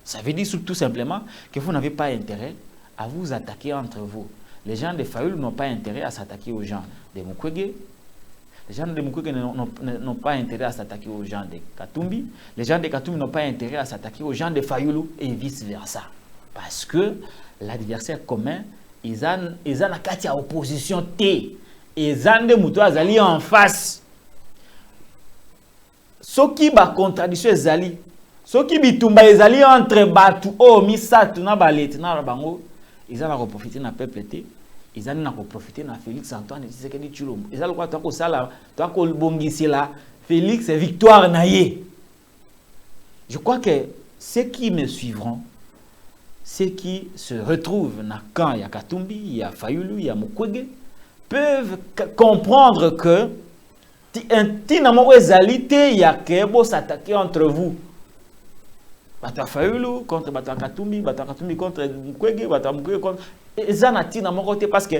Ça veut dire tout simplement que vous n'avez pas intérêt à vous attaquer entre vous. Les gens de Fayulu n'ont pas intérêt à s'attaquer aux gens de Mukwege. Les gens de Mukwege n'ont pas intérêt à s'attaquer aux gens de Katumbi. Les gens de Katumbi n'ont pas intérêt à s'attaquer aux gens de Fayulu et vice-versa. Parce que l'adversaire commun, ils ont la carte à opposition T. Ils ont des moutons azali en face. Ce qui ba contradiction ezali. Ce qui bitumba ezali entre batu o misatu na balete na bango. Ils ont profité na peuple T. Ils ont profité de Félix Antoine Tshisekedi Tshilombo. Ils ont profité de Félix victoire naïe. Je crois que ceux qui me suivront, ceux qui se retrouvent dans quand il y a Katumbi, il y a Fayulu, il y a Mukwege, peuvent comprendre que il y a que s'attaquer entre vous. Bata Fayulu contre Bata Katumbi contre Mukwege, Bata Mukwege contre Zanati na mon côté parce que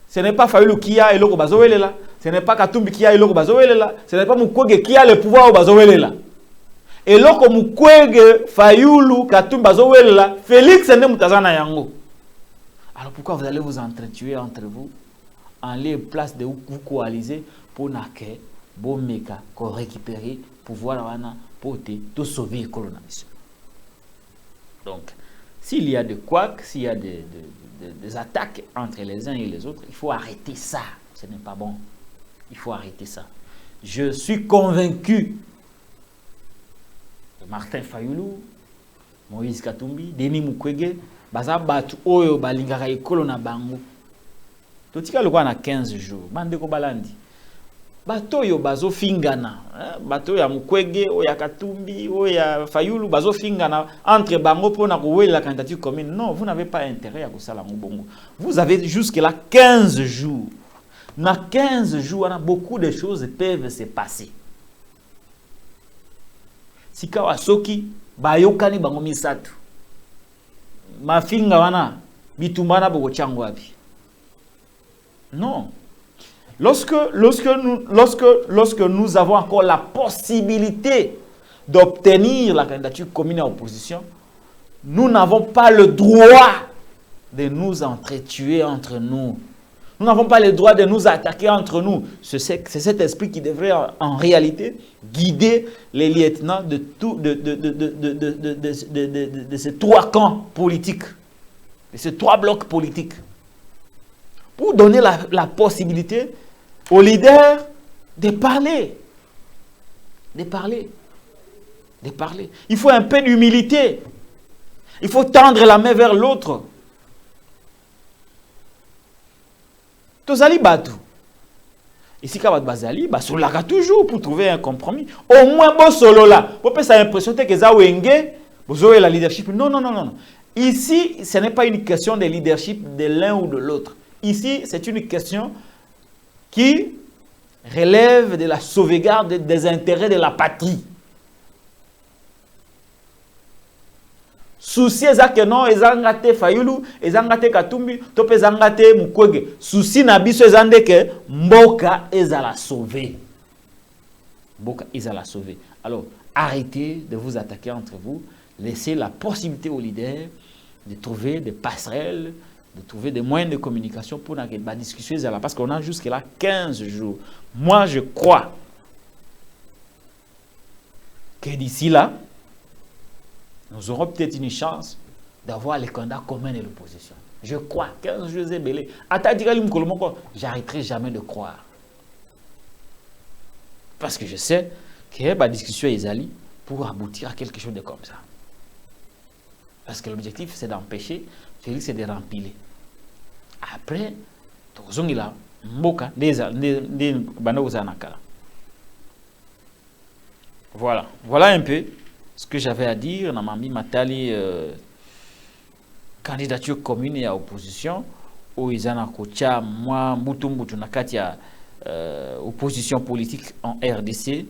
ce n'est pas Fayulu qui a eloko bazowelela, ce n'est pas Katumbi qui a eloko bazowelela, ce n'est pas Mukwege qui a le pouvoir au bazowelela. Eloko Mukwege, Fayulu, Katumbi bazowelela, Félix ne mutazana yango. Alors pourquoi vous allez vous entretuer entre vous en les places de vous coaliser pour naké bomeka ko récupérer pouvoir wana pour te sauver colonisation. Donc, s'il y a de quoi, s'il y a des attaques entre les uns et les autres, il faut arrêter ça. Ce n'est pas bon. Il faut arrêter ça. Je suis convaincu que Martin Fayulu, Moïse Katumbi, Denis Mukwege, baza batu oyo balingaka ekolo na bango. Totika lokwa na 15 jours. Bande ko balandi. Bato oyo bazo fingana, bato ya Mukwege, oya Katumbi, oya Fayulu bazo fingana entre bango pour na koué la candidature commune. Non, vous n'avez pas intérêt à kosala ngobongo. Vous avez jusque là 15 jours. Na 15 jours, beaucoup de choses peuvent se passer. Sika wasoki bayokani bango misatu. Mafinga wana bitumbana boko chango wapi. Non. Lorsque nous avons encore la possibilité d'obtenir la candidature commune à opposition, nous n'avons pas le droit de nous entretuer entre nous. Nous n'avons pas le droit de nous attaquer entre nous. C'est cet esprit qui devrait en réalité guider les lieutenants de ces trois camps politiques, de ces trois blocs politiques, pour donner la possibilité aux leaders de parler. De parler. De parler. Il faut un peu d'humilité. Il faut tendre la main vers l'autre. Tozali batu. Ici, quand bazali, basolaka toujours pour trouver un compromis. Au moins, bon solo là. Vous pouvez l'impression que ça wenge, vous aurez la leadership. Non, non, non, non. Ici, ce n'est pas une question de leadership de l'un ou de l'autre. Ici, c'est une question qui relève de la sauvegarde des intérêts de la patrie. Souci ezake non ezangate Fayulu, ezangate Katumbi, tope ezangate Mukwege. Souci na biso ezandeke mboka ezala sauver. Mboka ezala sauver. Alors, arrêtez de vous attaquer entre vous, laissez la possibilité aux leaders de trouver des passerelles, de trouver des moyens de communication pour la discussion ezala, parce qu'on a jusqu'à là 15 jours. Moi, je crois que d'ici là, nous aurons peut-être une chance d'avoir les candidats communs de l'opposition. Je crois. 15 jours et belé. J'arrêterai jamais de croire. Parce que je sais que la discussion est allée pour aboutir à quelque chose de comme ça. Parce que l'objectif, c'est d'empêcher Félix de rempiler. Après, voilà. Voilà un peu ce que j'avais à dire. Namami Matali, candidature commune et à opposition. Où ils ont coaché moi, Moutumbutu Nakatia, opposition politique en RDC.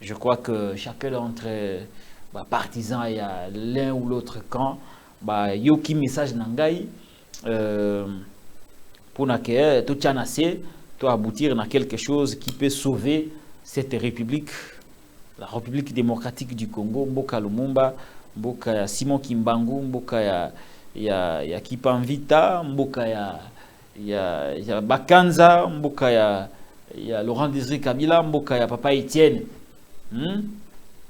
Je crois que chacun d'entre partisans, il y a l'un ou l'autre camp. Yoki message Nangai pour que tout chanacé, tout aboutir à quelque chose qui peut sauver cette république. La République démocratique du Congo, Mboka Lumumba, Mboka ya Simon Kimbangu, Mboka ya Kipanvita, Mboka ya Bakanza, Mboka ya Laurent Désiré Kabila, Mboka ya Papa Etienne,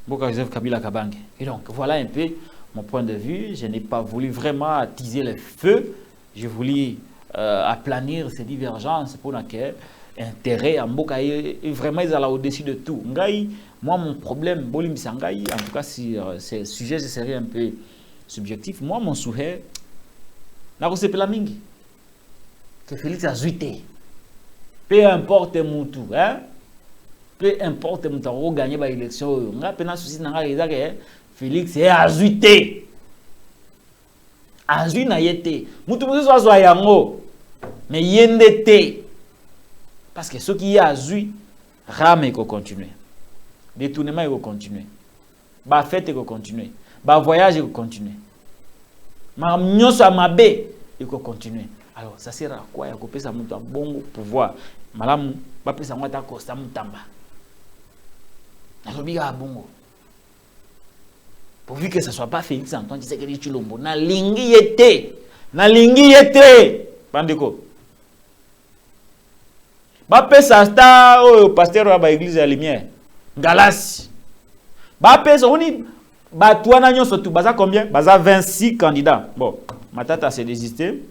Mboka Joseph Kabila Kabange. Et donc, voilà un peu mon point de vue. Je n'ai pas voulu vraiment attiser le feu. Je voulais aplanir ces divergences pour que intérêt à Mboka est vraiment au-dessus de tout. Moi, mon problème, Bolim Sangai, en tout cas, si ce sujet serait un peu subjectif, moi, mon souhait, que Félix a zuité. Peu importe mon tout, hein? Peu importe mon tout, gagner l'élection, Félix est azuité. Azuité na yete. Moutou soit yango, mais yendete. Parce que ce qui est azuité, rame et continuer. Détournement, il va continuer. Ba fête, il va continuer. Ba voyage, il va continuer. Ma mnyoso à ma baie, il va continuer. Alors, ça sert à quoi? Il faut que ça monte un bon pouvoir. Madame, ba pesa moi ta costa mutamba. Nalobiga bongo. Pourvu que ça soit pas Félix Antoine Tshisekedi Tshilombo. Na lingi yete. Na lingi yete. Bandeko. Ba pesa sta o pasteur wa ba église ya lumière. Galas. Bapes, on y batouana nyon surtout. Baza combien? Baza 26 candidats. Bon, Matata s'est désisté.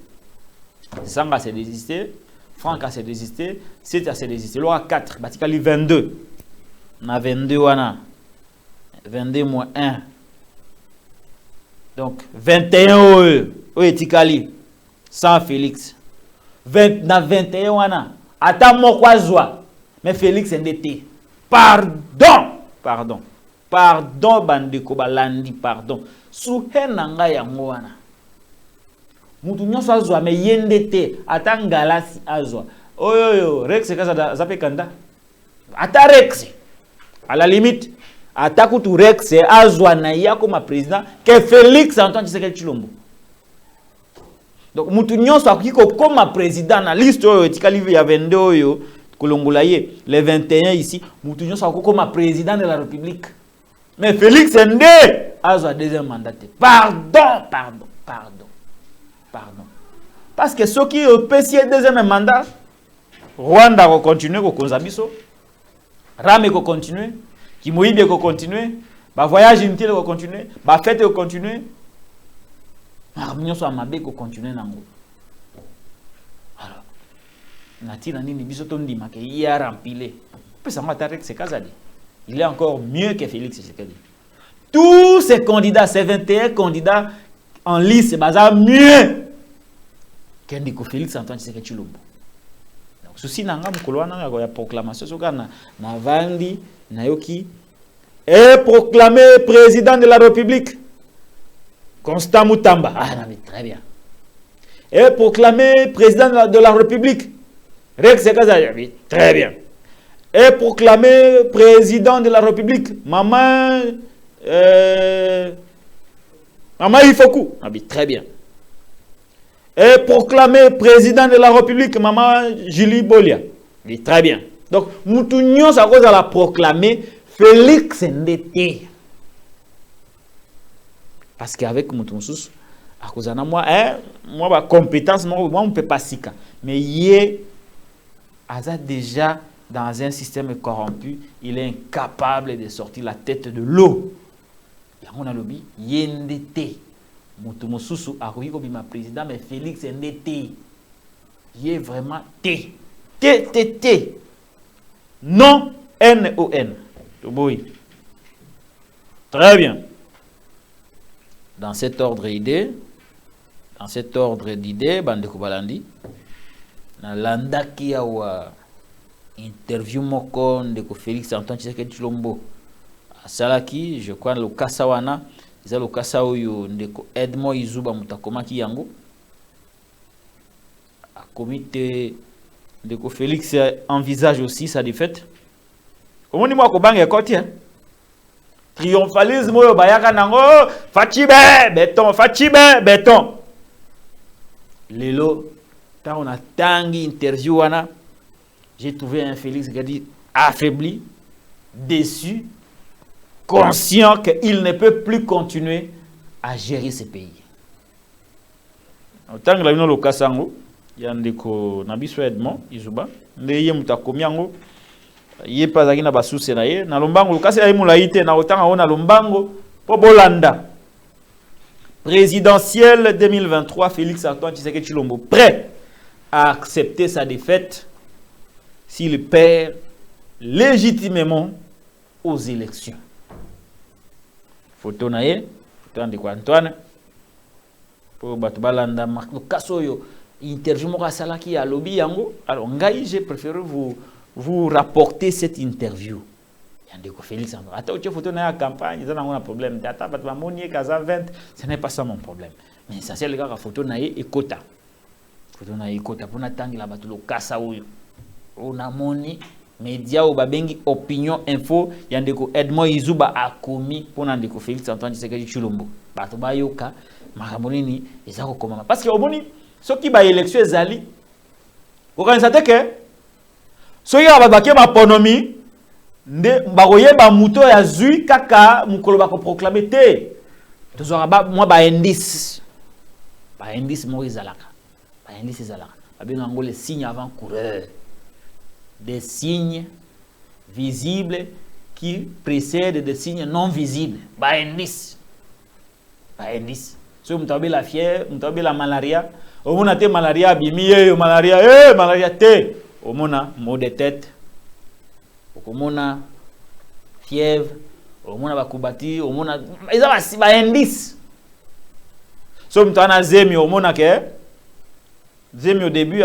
Sanga s'est désisté. Franck s'est désisté. Seta s'est désisté. L'on 4. Batikali 22. On a 22 wana. 22 moins 1. Donc 21 etikali sans Félix. 21 wana ata moko azwa mais Félix ndete. Pardon bandeko balandi, pardon. Suhenanga yango wana. Mutu nyonso azwa mais yendete ata ngalasi azwa. Oyo Rex kaza zape kanda. Ata Rex à la limite ata kutu Rex azwa na yako ma président que Félix Antoine Tshisekedi Tshilombo. Donc mutu nyonso akiko comme président na liste oyo etikali ya 22 oyo kolongola ye les 21 ici mutu nyonso akiko comme président de la République. Mais Félix Ndé azwa deuxième mandat. Pardon. Parce que ceux qui ont payé deuxième mandat, Rwanda va continuer au Konzabiso, Rame va continuer, Kimoïbe va continuer, ba voyage inutile va continuer, ba fête va continuer, Marmignon soit Mabé va continuer nango. Alors, Nati nani biso tondi make il a rempli. Puis ça m'a tarek c'est Kazadi. Il est encore mieux que Félix Tshisekedi. Tous ces candidats, ces 21 candidats en lice, c'est mieux qu'Indiko Félix Antoine Tshisekedi Tshilombo. Donc, ceci n'a pas de proclamation. Navandi, Nayoki est proclamé président de la République. Constant Moutamba. Ah, non, mais très bien. Est proclamé président de la République. Rex Kazayavi. Très bien. Est proclamé président de la République. Maman Ifoku. Ah, oui, très bien. Est proclamé président de la République, Maman Julie Bolia. Oui, très bien. Donc, Moutounion, ça cause à la proclamer Félix Ndete. Parce qu'avec Moutounsous, à cause de moi, ma compétence, moi, on ne peut pas s'y faire. Mais il est déjà dans un système corrompu, il est incapable de sortir la tête de l'eau. Il y a un lobby, Ndete. Moutoumoussou a comme ma président, mais Félix Ndete. Il est vraiment T. T. Non N-O-N. Très bien. Dans cet ordre d'idées, Bandeko Balandi, na landa qui a interview moko ndeko Félix Antoine Tshisekedi Tshilombo. Salaki, je crois le Kasawana. C'est le cas où ndeko Edmond Izuba mutakoma ki yango a comité ndeko Félix envisage aussi sa défaite. Comment ni moi ko banga koti triomphalisme oyo bayaka nango Fachibe béton lelo quand on a tangi interview wana j'ai trouvé un Félix qui a dit affaibli, déçu, conscient qu'il ne peut plus continuer à gérer ce pays. Tant que la vino lokasango, yandeko nabiso Edmond Izuba, ndeye mutakomi yango, yé pas akina basuse na ye, na lombango lokase ya mulaite na otanga ona lombango po bolanda. Présidentielle 2023, Félix Antoine Tshisekedi Tshilombo prêt à accepter sa défaite s'il perd légitimement aux élections. Photo nae, photo de Antoine, pour Batubalanda, Marc Kassoyo, interview Mora Salaki à lobby yango. Alors, Ngaï, j'ai préféré vous rapporter cette interview. Yandeko Félix Antoine. Attends, tu photo nae à campagne, ils ont un problème. Data, Batmamoni, Kaza 20, ce n'est pas ça mon problème. Mais essentiel, les gars, photo nae et quota. Photo nae et quota. Pour n'attendre la batulo Kassaouyo. On a moni. Média ou babengi opinion info yandeko Edmond Izuba a commis pour nandeko Félix Antoine Tshisekedi Tshilombo bato bayoka makamoni ezako komama parce que oboni soki ba élection ezali okanisa te ke soki ababake ma ponomi nde bakoyeba muto ya zui kaka mukolo bako proclamer te tozora ba moi ba indice mo ezalaka babenga ngo les signes avant coureur. Des signes visibles qui précèdent des signes non visibles. Ba indice. So mutabe la fièvre, mutabe la malaria. Omona te malaria bimi malaria te. Omona maux de tête. Omona fièvre. Omona bakubati. Omona. Ils ont ba indice. So mtana zemi au monake. Zemi au début,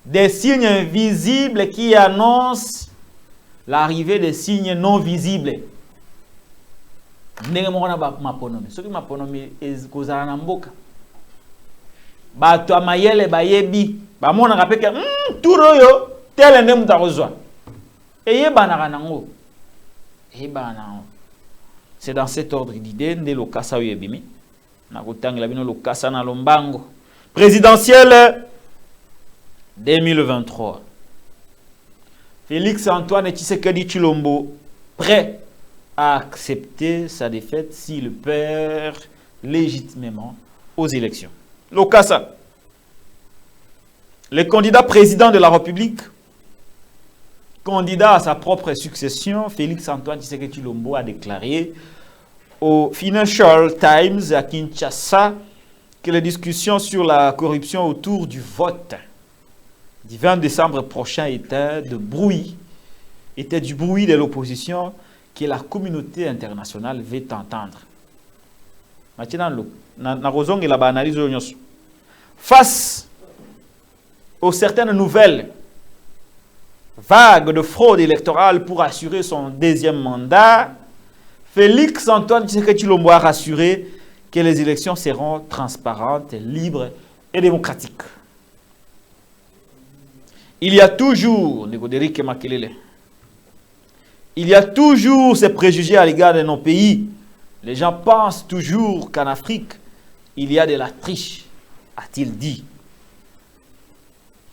des signes invisibles qui annoncent l'arrivée des signes non visibles. Ndenge mokona ba maponomi. Soki maponomi kozala na mboka. Bato ya mayele bayebi. Ba mona kapeke turo yo tel nde mutakozwa. Eyebana nango. Eyebana. C'est dans cet ordre d'idée nde lokasa oyebimi. Na kotangela bino lokasa na lombango. Présidentielle 2023. Félix Antoine Tshisekedi Tshilombo prêt à accepter sa défaite s'il perd légitimement aux élections. Lokasa. Le candidat président de la République, candidat à sa propre succession, Félix Antoine Tshisekedi Tshilombo a déclaré au Financial Times à Kinshasa que les discussions sur la corruption autour du vote du 20 décembre prochain étaient du bruit de l'opposition que la communauté internationale veut entendre. Face aux certaines nouvelles vagues de fraude électorale pour assurer son deuxième mandat, Félix Antoine Tshisekedi Tshilombo a rassuré que les élections seront transparentes, libres et démocratiques. Il y a toujours, il y a toujours ces préjugés à l'égard de nos pays. Les gens pensent toujours qu'en Afrique, il y a de la triche, a-t-il dit.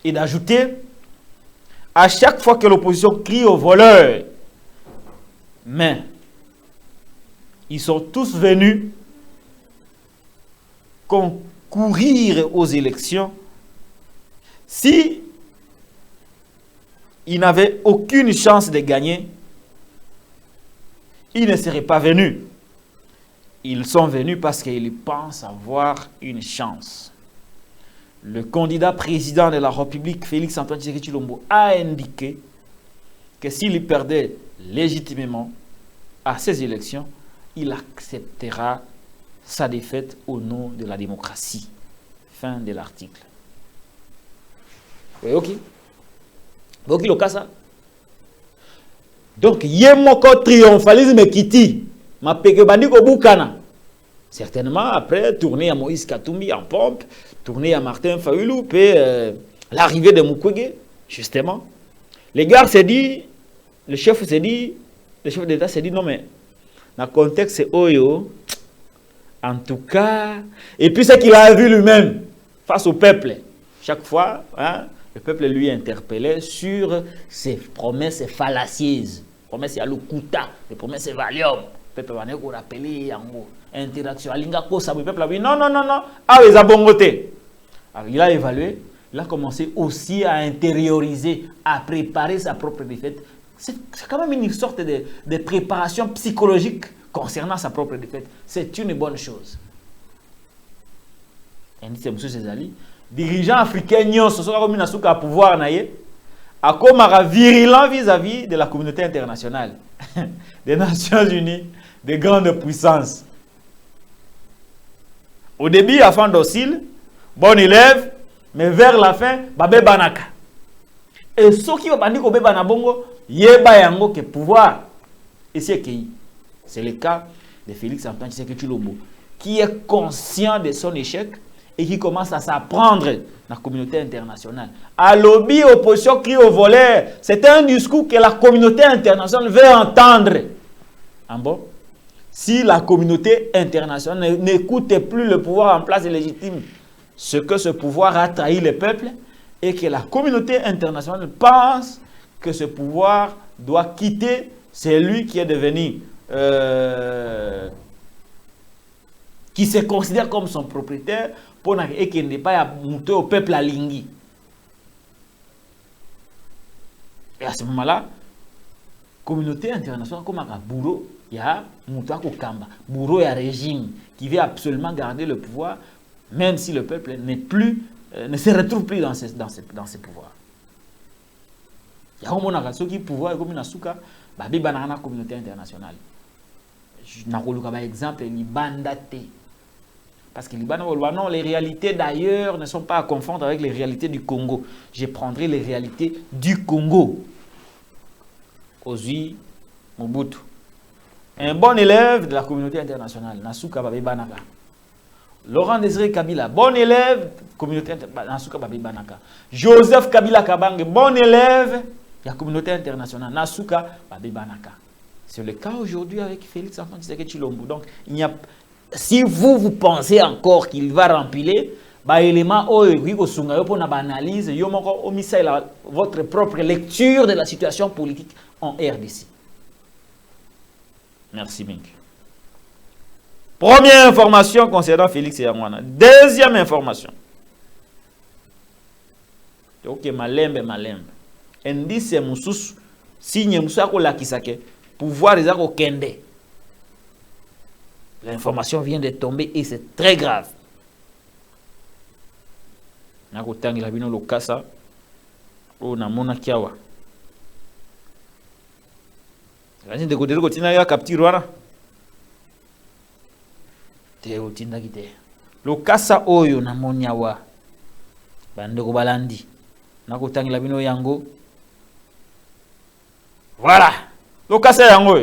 Et d'ajouter, à chaque fois que l'opposition crie aux voleurs, mais ils sont tous venus concourir aux élections. Si ils n'avaient aucune chance de gagner, ils ne seraient pas venus. Ils sont venus parce qu'ils pensent avoir une chance. Le candidat président de la République, Félix Antoine Tshisekedi Tshilombo, a indiqué que s'il perdait légitimement à ces élections, il acceptera sa défaite au nom de la démocratie. Fin de l'article. Oui, ok. Donc, il y a ça. Donc, il y a un triomphalisme qui dit, ma peke bandiko bukana. Certainement, après, tourner à Moïse Katumbi en pompe, tourner à Martin Fayulu, puis l'arrivée de Mukwege, justement. Les gars s'est dit, le chef d'État s'est dit, non mais, dans le contexte, c'est Oyo, en tout cas, et puis ce qu'il a vu lui-même, face au peuple, chaque fois, hein, le peuple lui interpellait sur ses promesses fallacieuses, promesses Yalukuta, les promesses Valium. Le peuple va nous rappeler en gros. Interaction. Le peuple a dit non, non, non, non. Ah, ils ont bon côté. Alors, il a évalué, il a commencé aussi à intérioriser, à préparer sa propre défaite. C'est quand même une sorte de préparation psychologique concernant sa propre défaite. C'est une bonne chose. Et dit M. Césali, dirigeant africain, ce sera comme une pouvoir à comme virulent vis-à-vis de la communauté internationale, des Nations Unies, des grandes puissances. Au début, afin docile, bon élève, mais vers la fin, babé banaka. Et ce qui va dire que banabongo, yeba yango que pouvoir. Et c'est le cas de Félix Antoine Tshisekedi Tshilombo, qui est conscient de son échec et qui commence à s'apprendre dans la communauté internationale. À lobby, opposition, crie au voleur. C'est un discours que la communauté internationale veut entendre. En bon? Si la communauté internationale n'écoute plus le pouvoir en place légitime, ce que ce pouvoir a trahi le peuple, et que la communauté internationale pense que ce pouvoir doit quitter celui qui est devenu, qui se considère comme son propriétaire, et qui n'est pas monté au peuple à Lingui. Et à ce moment-là, la communauté internationale, comme un bourreau, il y a Moutouako Kamba, bourreau et un régime qui veut absolument garder le pouvoir, même si le peuple n'est plus, ne se retrouve plus dans ses pouvoirs. Il y a un pouvoir comme une asuka, la communauté internationale. Je n'ai pas exemple, Libanda T. Parce que non, les réalités d'ailleurs ne sont pas à confondre avec les réalités du Congo. Je prendrai les réalités du Congo. Ozui Mobutu. Un bon élève de la communauté internationale, Nasuka Babe Banaka. Laurent Désiré Kabila, bon élève, communauté internationale, Nasuka Babe Banaka. Joseph Kabila Kabange, bon élève de la communauté internationale, Nasuka Babe Banaka. C'est le cas aujourd'hui avec Félix Antoine Tshisekedi Tshilombo. Donc, il n'y a si vous pensez encore qu'il va remplir, élément pour analyse, votre propre lecture de la situation politique en RDC. Merci, Mink. Première information concernant Félix Yangwana. Deuxième information. Ok, malembe. Indice mususu, signe mususu la kisake, pouvoir les au kende. L'information vient de tomber et c'est très grave. Nakotangi la bino lokasa o na mona kiawa. Kasi de kodelo kotina ya kaptirwana. Te otinda kite. Lokasa oyo na monyawa. Bande ko balandi. Nakotangi la bino yango. Voilà. Lokasa yango.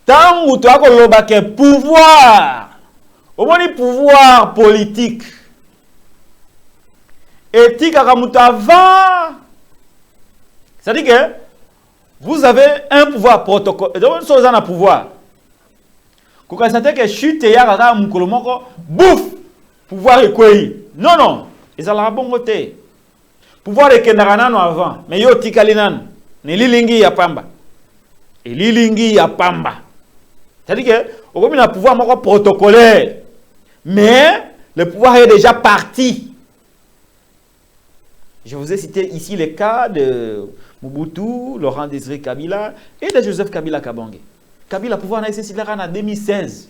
Tant tu as que pouvoir, au moins pouvoir politique, éthique à avant, c'est-à-dire que vous avez un pouvoir protocole, donc une chose en a pouvoir. Quand vous savez que chute et yara mukolomoko, bouf, pouvoir est quoi? Non, ils ont la bonne côté. Pouvoir est que naranano avant, mais yo tikalinan, ne lilingi ya pamba, et lilingi ya pamba. C'est-à-dire qu'on a un pouvoir protocolaire, mais le pouvoir est déjà parti. Je vous ai cité ici les cas de Mobutu, Laurent Désiré Kabila et de Joseph Kabila Kabange. Kabila pouvoir n'a cessé en 2016.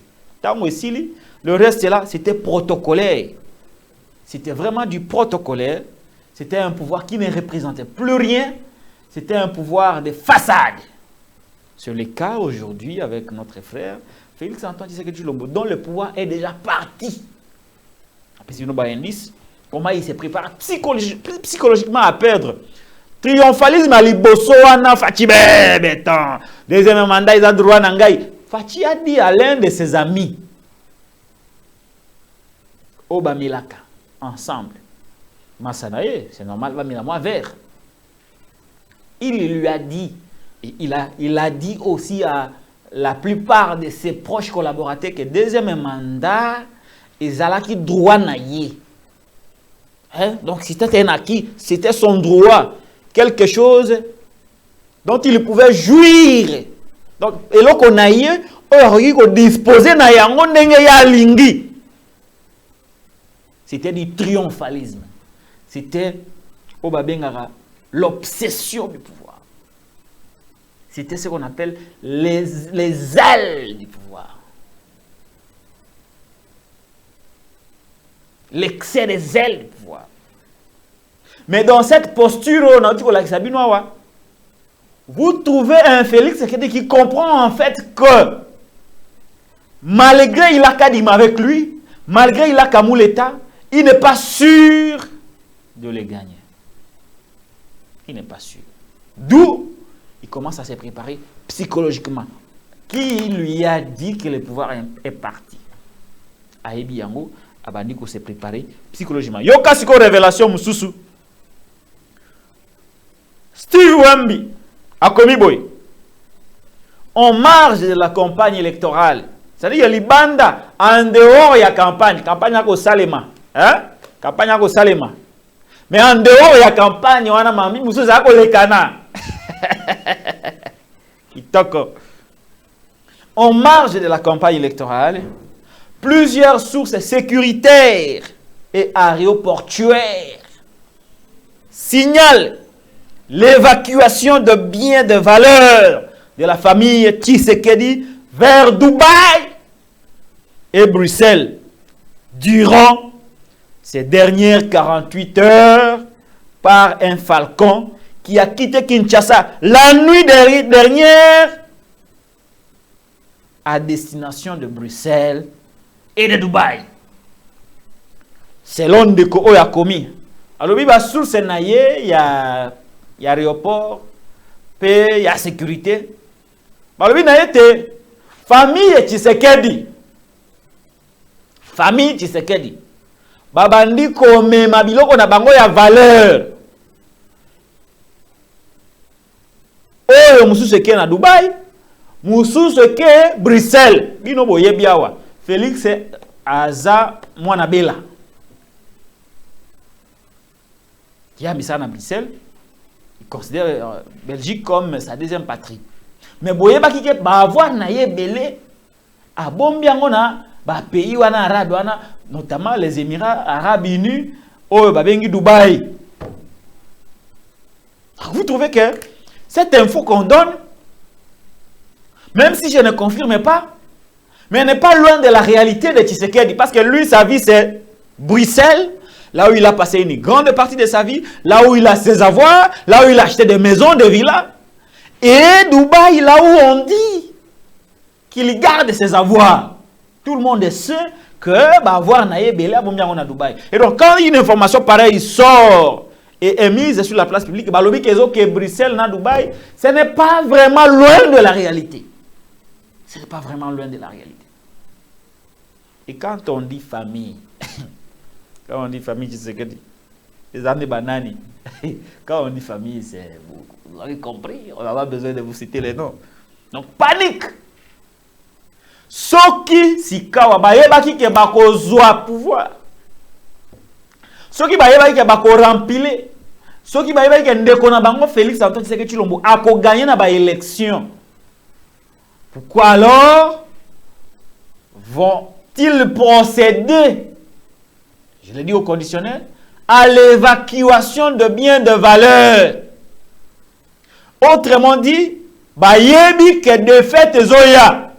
Le reste là, c'était protocolaire. C'était vraiment du protocolaire. C'était un pouvoir qui ne représentait plus rien. C'était un pouvoir de façade. C'est le cas aujourd'hui avec notre frère Félix Antoine Tshisekedi Tshilombo, dont le pouvoir est déjà parti. Comment il se prépare psychologiquement à perdre. Triomphalisme à Liboso, Fachi Bétan. Deuxième mandat, il a droit à Nangaï. Fachi a dit à l'un de ses amis, Obamilaka, ensemble. Massanaye, c'est normal, va moi vert. Il lui a dit, et il a dit aussi à la plupart de ses proches collaborateurs que deuxième mandat, ils allaient droit naïe. Donc c'était un acquis, c'était son droit, quelque chose dont il pouvait jouir. Donc, et là qu'on a eu, on disposé na yango ndenge ya lingi. C'était du triomphalisme. C'était l'obsession du pouvoir. C'était ce qu'on appelle les ailes du pouvoir. L'excès des ailes du pouvoir. Mais dans cette posture, vous trouvez un Félix qui comprend en fait que malgré il a Kadima avec lui, malgré il a Kamouleta, il n'est pas sûr de les gagner. Il n'est pas sûr. D'où il commence à se préparer psychologiquement. Qui lui a dit que le pouvoir est parti? Aebi Yango a dit qu'il s'est préparé psychologiquement. Yoka siko révélation mususu. Steve Wemby a commis boy. En marge de la campagne électorale. C'est-à-dire qu'il y a Libanda en dehors de la campagne. Campagne à Salema. Hein? Campagne à Salema. Mais en dehors de la campagne, on a mami mususu à Kolekana. En marge de la campagne électorale, plusieurs sources sécuritaires et aéroportuaires signalent l'évacuation de biens de valeur de la famille Tshisekedi vers Dubaï et Bruxelles durant ces dernières 48 heures par un Falcon qui a quitté Kinshasa la nuit dernière à destination de Bruxelles et de Dubaï. Selon Ndeko Oya Komi. Alors, il y a source il y a aéroport, il y a sécurité. Alors, il y a famille Tshisekedi. Famille Tshisekedi. Babandi kome mabiloko na bango ya valeur. Oyo mususu ke na Dubaï, mususu ke Bruxelles. Bino boye biawa. Félix aza mwana bela. Qui a mis ça à Bruxelles, il considère Belgique comme sa deuxième patrie. Mais boye ba ki ke ba avoir na ye belé a bombiango na ba pays wana arabe wana, notamment les Émirats arabes unis ou ba bengi Dubaï. Vous trouvez que cette info qu'on donne, même si je ne confirme pas, mais elle n'est pas loin de la réalité de Tshisekedi, parce que lui, sa vie c'est Bruxelles, là où il a passé une grande partie de sa vie, là où il a ses avoirs, là où il a acheté des maisons, des villas. Et Dubaï, là où on dit qu'il garde ses avoirs. Tout le monde sait que avoir naïe belé à Dubaï. Et donc, quand une information pareille sort et est mise sur la place publique, que Bruxelles, na Dubaï, ce n'est pas vraiment loin de la réalité. Ce n'est pas vraiment loin de la réalité. Et quand on dit famille, quand on dit famille, tu sais que les années banani. Quand on dit famille, c'est vous avez compris, on n'a pas besoin de vous citer les noms. Donc panique. Soki sikawa bayebaki ke bako zwa pouvoir. Soki bayebaki ke bako remplir. Soki bayebaki ke ndeko na bango Félix Antoine Tshisekedi Tshilombo ako gagner na ba élection. Pourquoi alors vont-ils procéder, je l'ai dit au conditionnel, à l'évacuation de biens de valeur? Autrement dit, bayebi que de fait zoya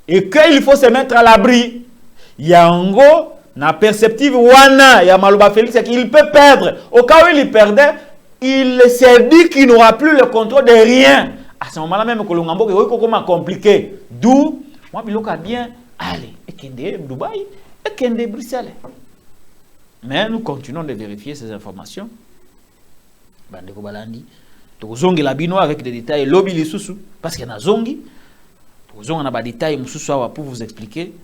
et qu'il faut se mettre à l'abri. Yango na perceptive wana ya Maluba Félix qu'il peut perdre. Au cas où il perdait, il s'est dit qu'il n'aura plus le contrôle de rien. À ce moment-là même que l'ongambo est comment compliqué. D'où moi biloka bien aller et kende Dubaï et kende Bruxelles. Mais nous continuons de vérifier ces informations. Bandeko Balandi, tozongi la bino avec des détails lobby les sous parce qu'il y a zongi. Tozongi na ba détails mususu pour vous expliquer.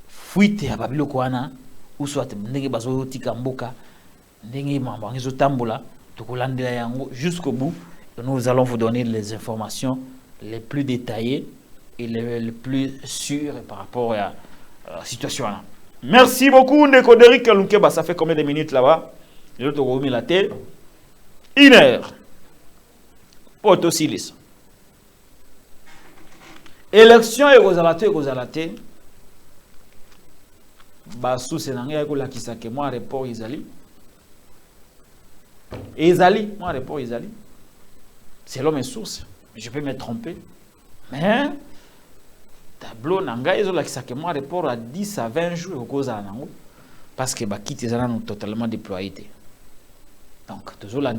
Fuite ya babiloko wana ou soit ndenge bazo tika mboka ndenge mambo ngizo tambola tokolandela yango jusqu'au bout. Nous allons vous donner les informations les plus détaillées et les plus sûres par rapport à la situation là. Merci beaucoup Ndeko Derrick Lunkeba, ça fait combien de minutes là-bas? Je te remets la tête. 1 heure. Poto Silis. Élection et Gozalate. Basu Senanga ko lakisa ke moi report Izali. Izali, moi report Izali. Selon mes sources, je peux me tromper. Mais tableau nanga ils ont lakisa ke moi report à 10 à 20 jours au Goza nango parce que ba kiti zana nous totalement déployé. Donc toujours la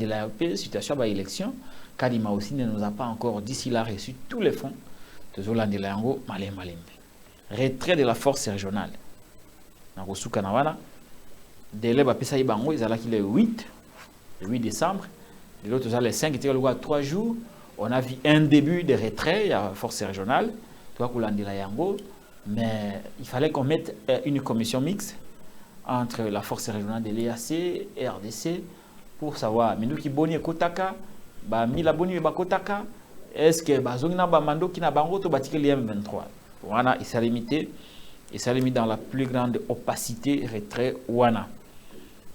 situation ba élection Kadima aussi ne nous a pas encore d'ici là reçu tous les fonds. Toujours la yango malembe. Retrait de la force régionale. Nakosuka na wana délai ba pesa ibango izalaki le 8 décembre. De l'autre le 5 était le 3 jours. On a vu un début de retrait à force régionale. Mais il fallait qu'on mette une commission mixte entre la force régionale de l'EAC et RDC pour savoir mais nous qui boni kotaka ba mila boni ba kotaka est-ce que bazongina ba mando ki na bango to batiki l'M23. Voilà, il s'est limité dans la plus grande opacité retrait wana.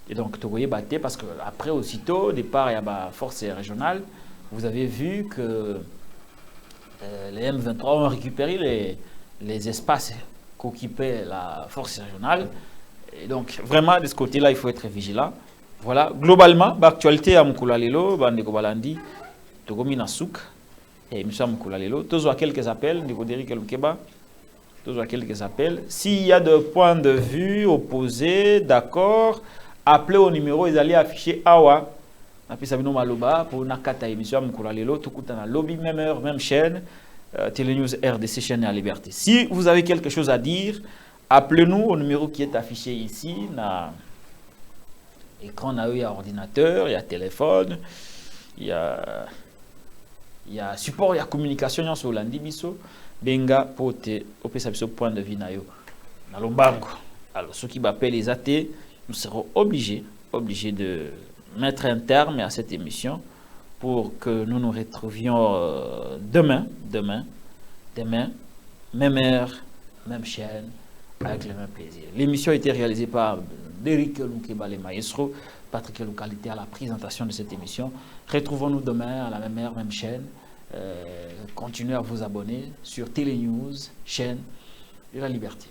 Et donc tu voyez battre parce que après aussitôt départ il y a la force régionale, vous avez vu que les M23 ont récupéré les espaces qu'occupait la force régionale. Et donc vraiment de ce côté-là il faut être vigilant. Voilà, globalement l'actualité à Mkoulalelo, Bandeko Balandi, Togomi Nasouk et M. Mkoulalelo, tous quelques appels, Ndeko Derrick Lunkeba. Quelques appels. S'il y a des points de vue opposés, d'accord, appelez au numéro, ils allaient afficher Awa. Napis Sabino Maloba pour Nakata émission Mkoulalelo, tout coûte dans lobby, même heure, même chaîne. Télénews RDC, chaîne à liberté. Si vous avez quelque chose à dire, appelez-nous au numéro qui est affiché ici. Na écran, il y a ordinateur, il y a téléphone, il y a support, il y a communication, il y a sur l'andibiso. Benga pote, opesa biso point de vue na yo. Na lombango. Alors, ceux qui m'appellent les athées, nous serons obligés de mettre un terme à cette émission pour que nous nous retrouvions demain, même heure, même chaîne, avec le même plaisir. L'émission a été réalisée par Derrick Loukeba, le maestro, Patrick Localité à la présentation de cette émission. Retrouvons-nous demain à la même heure, même chaîne. Continuez à vous abonner sur Télénews, chaîne de la liberté.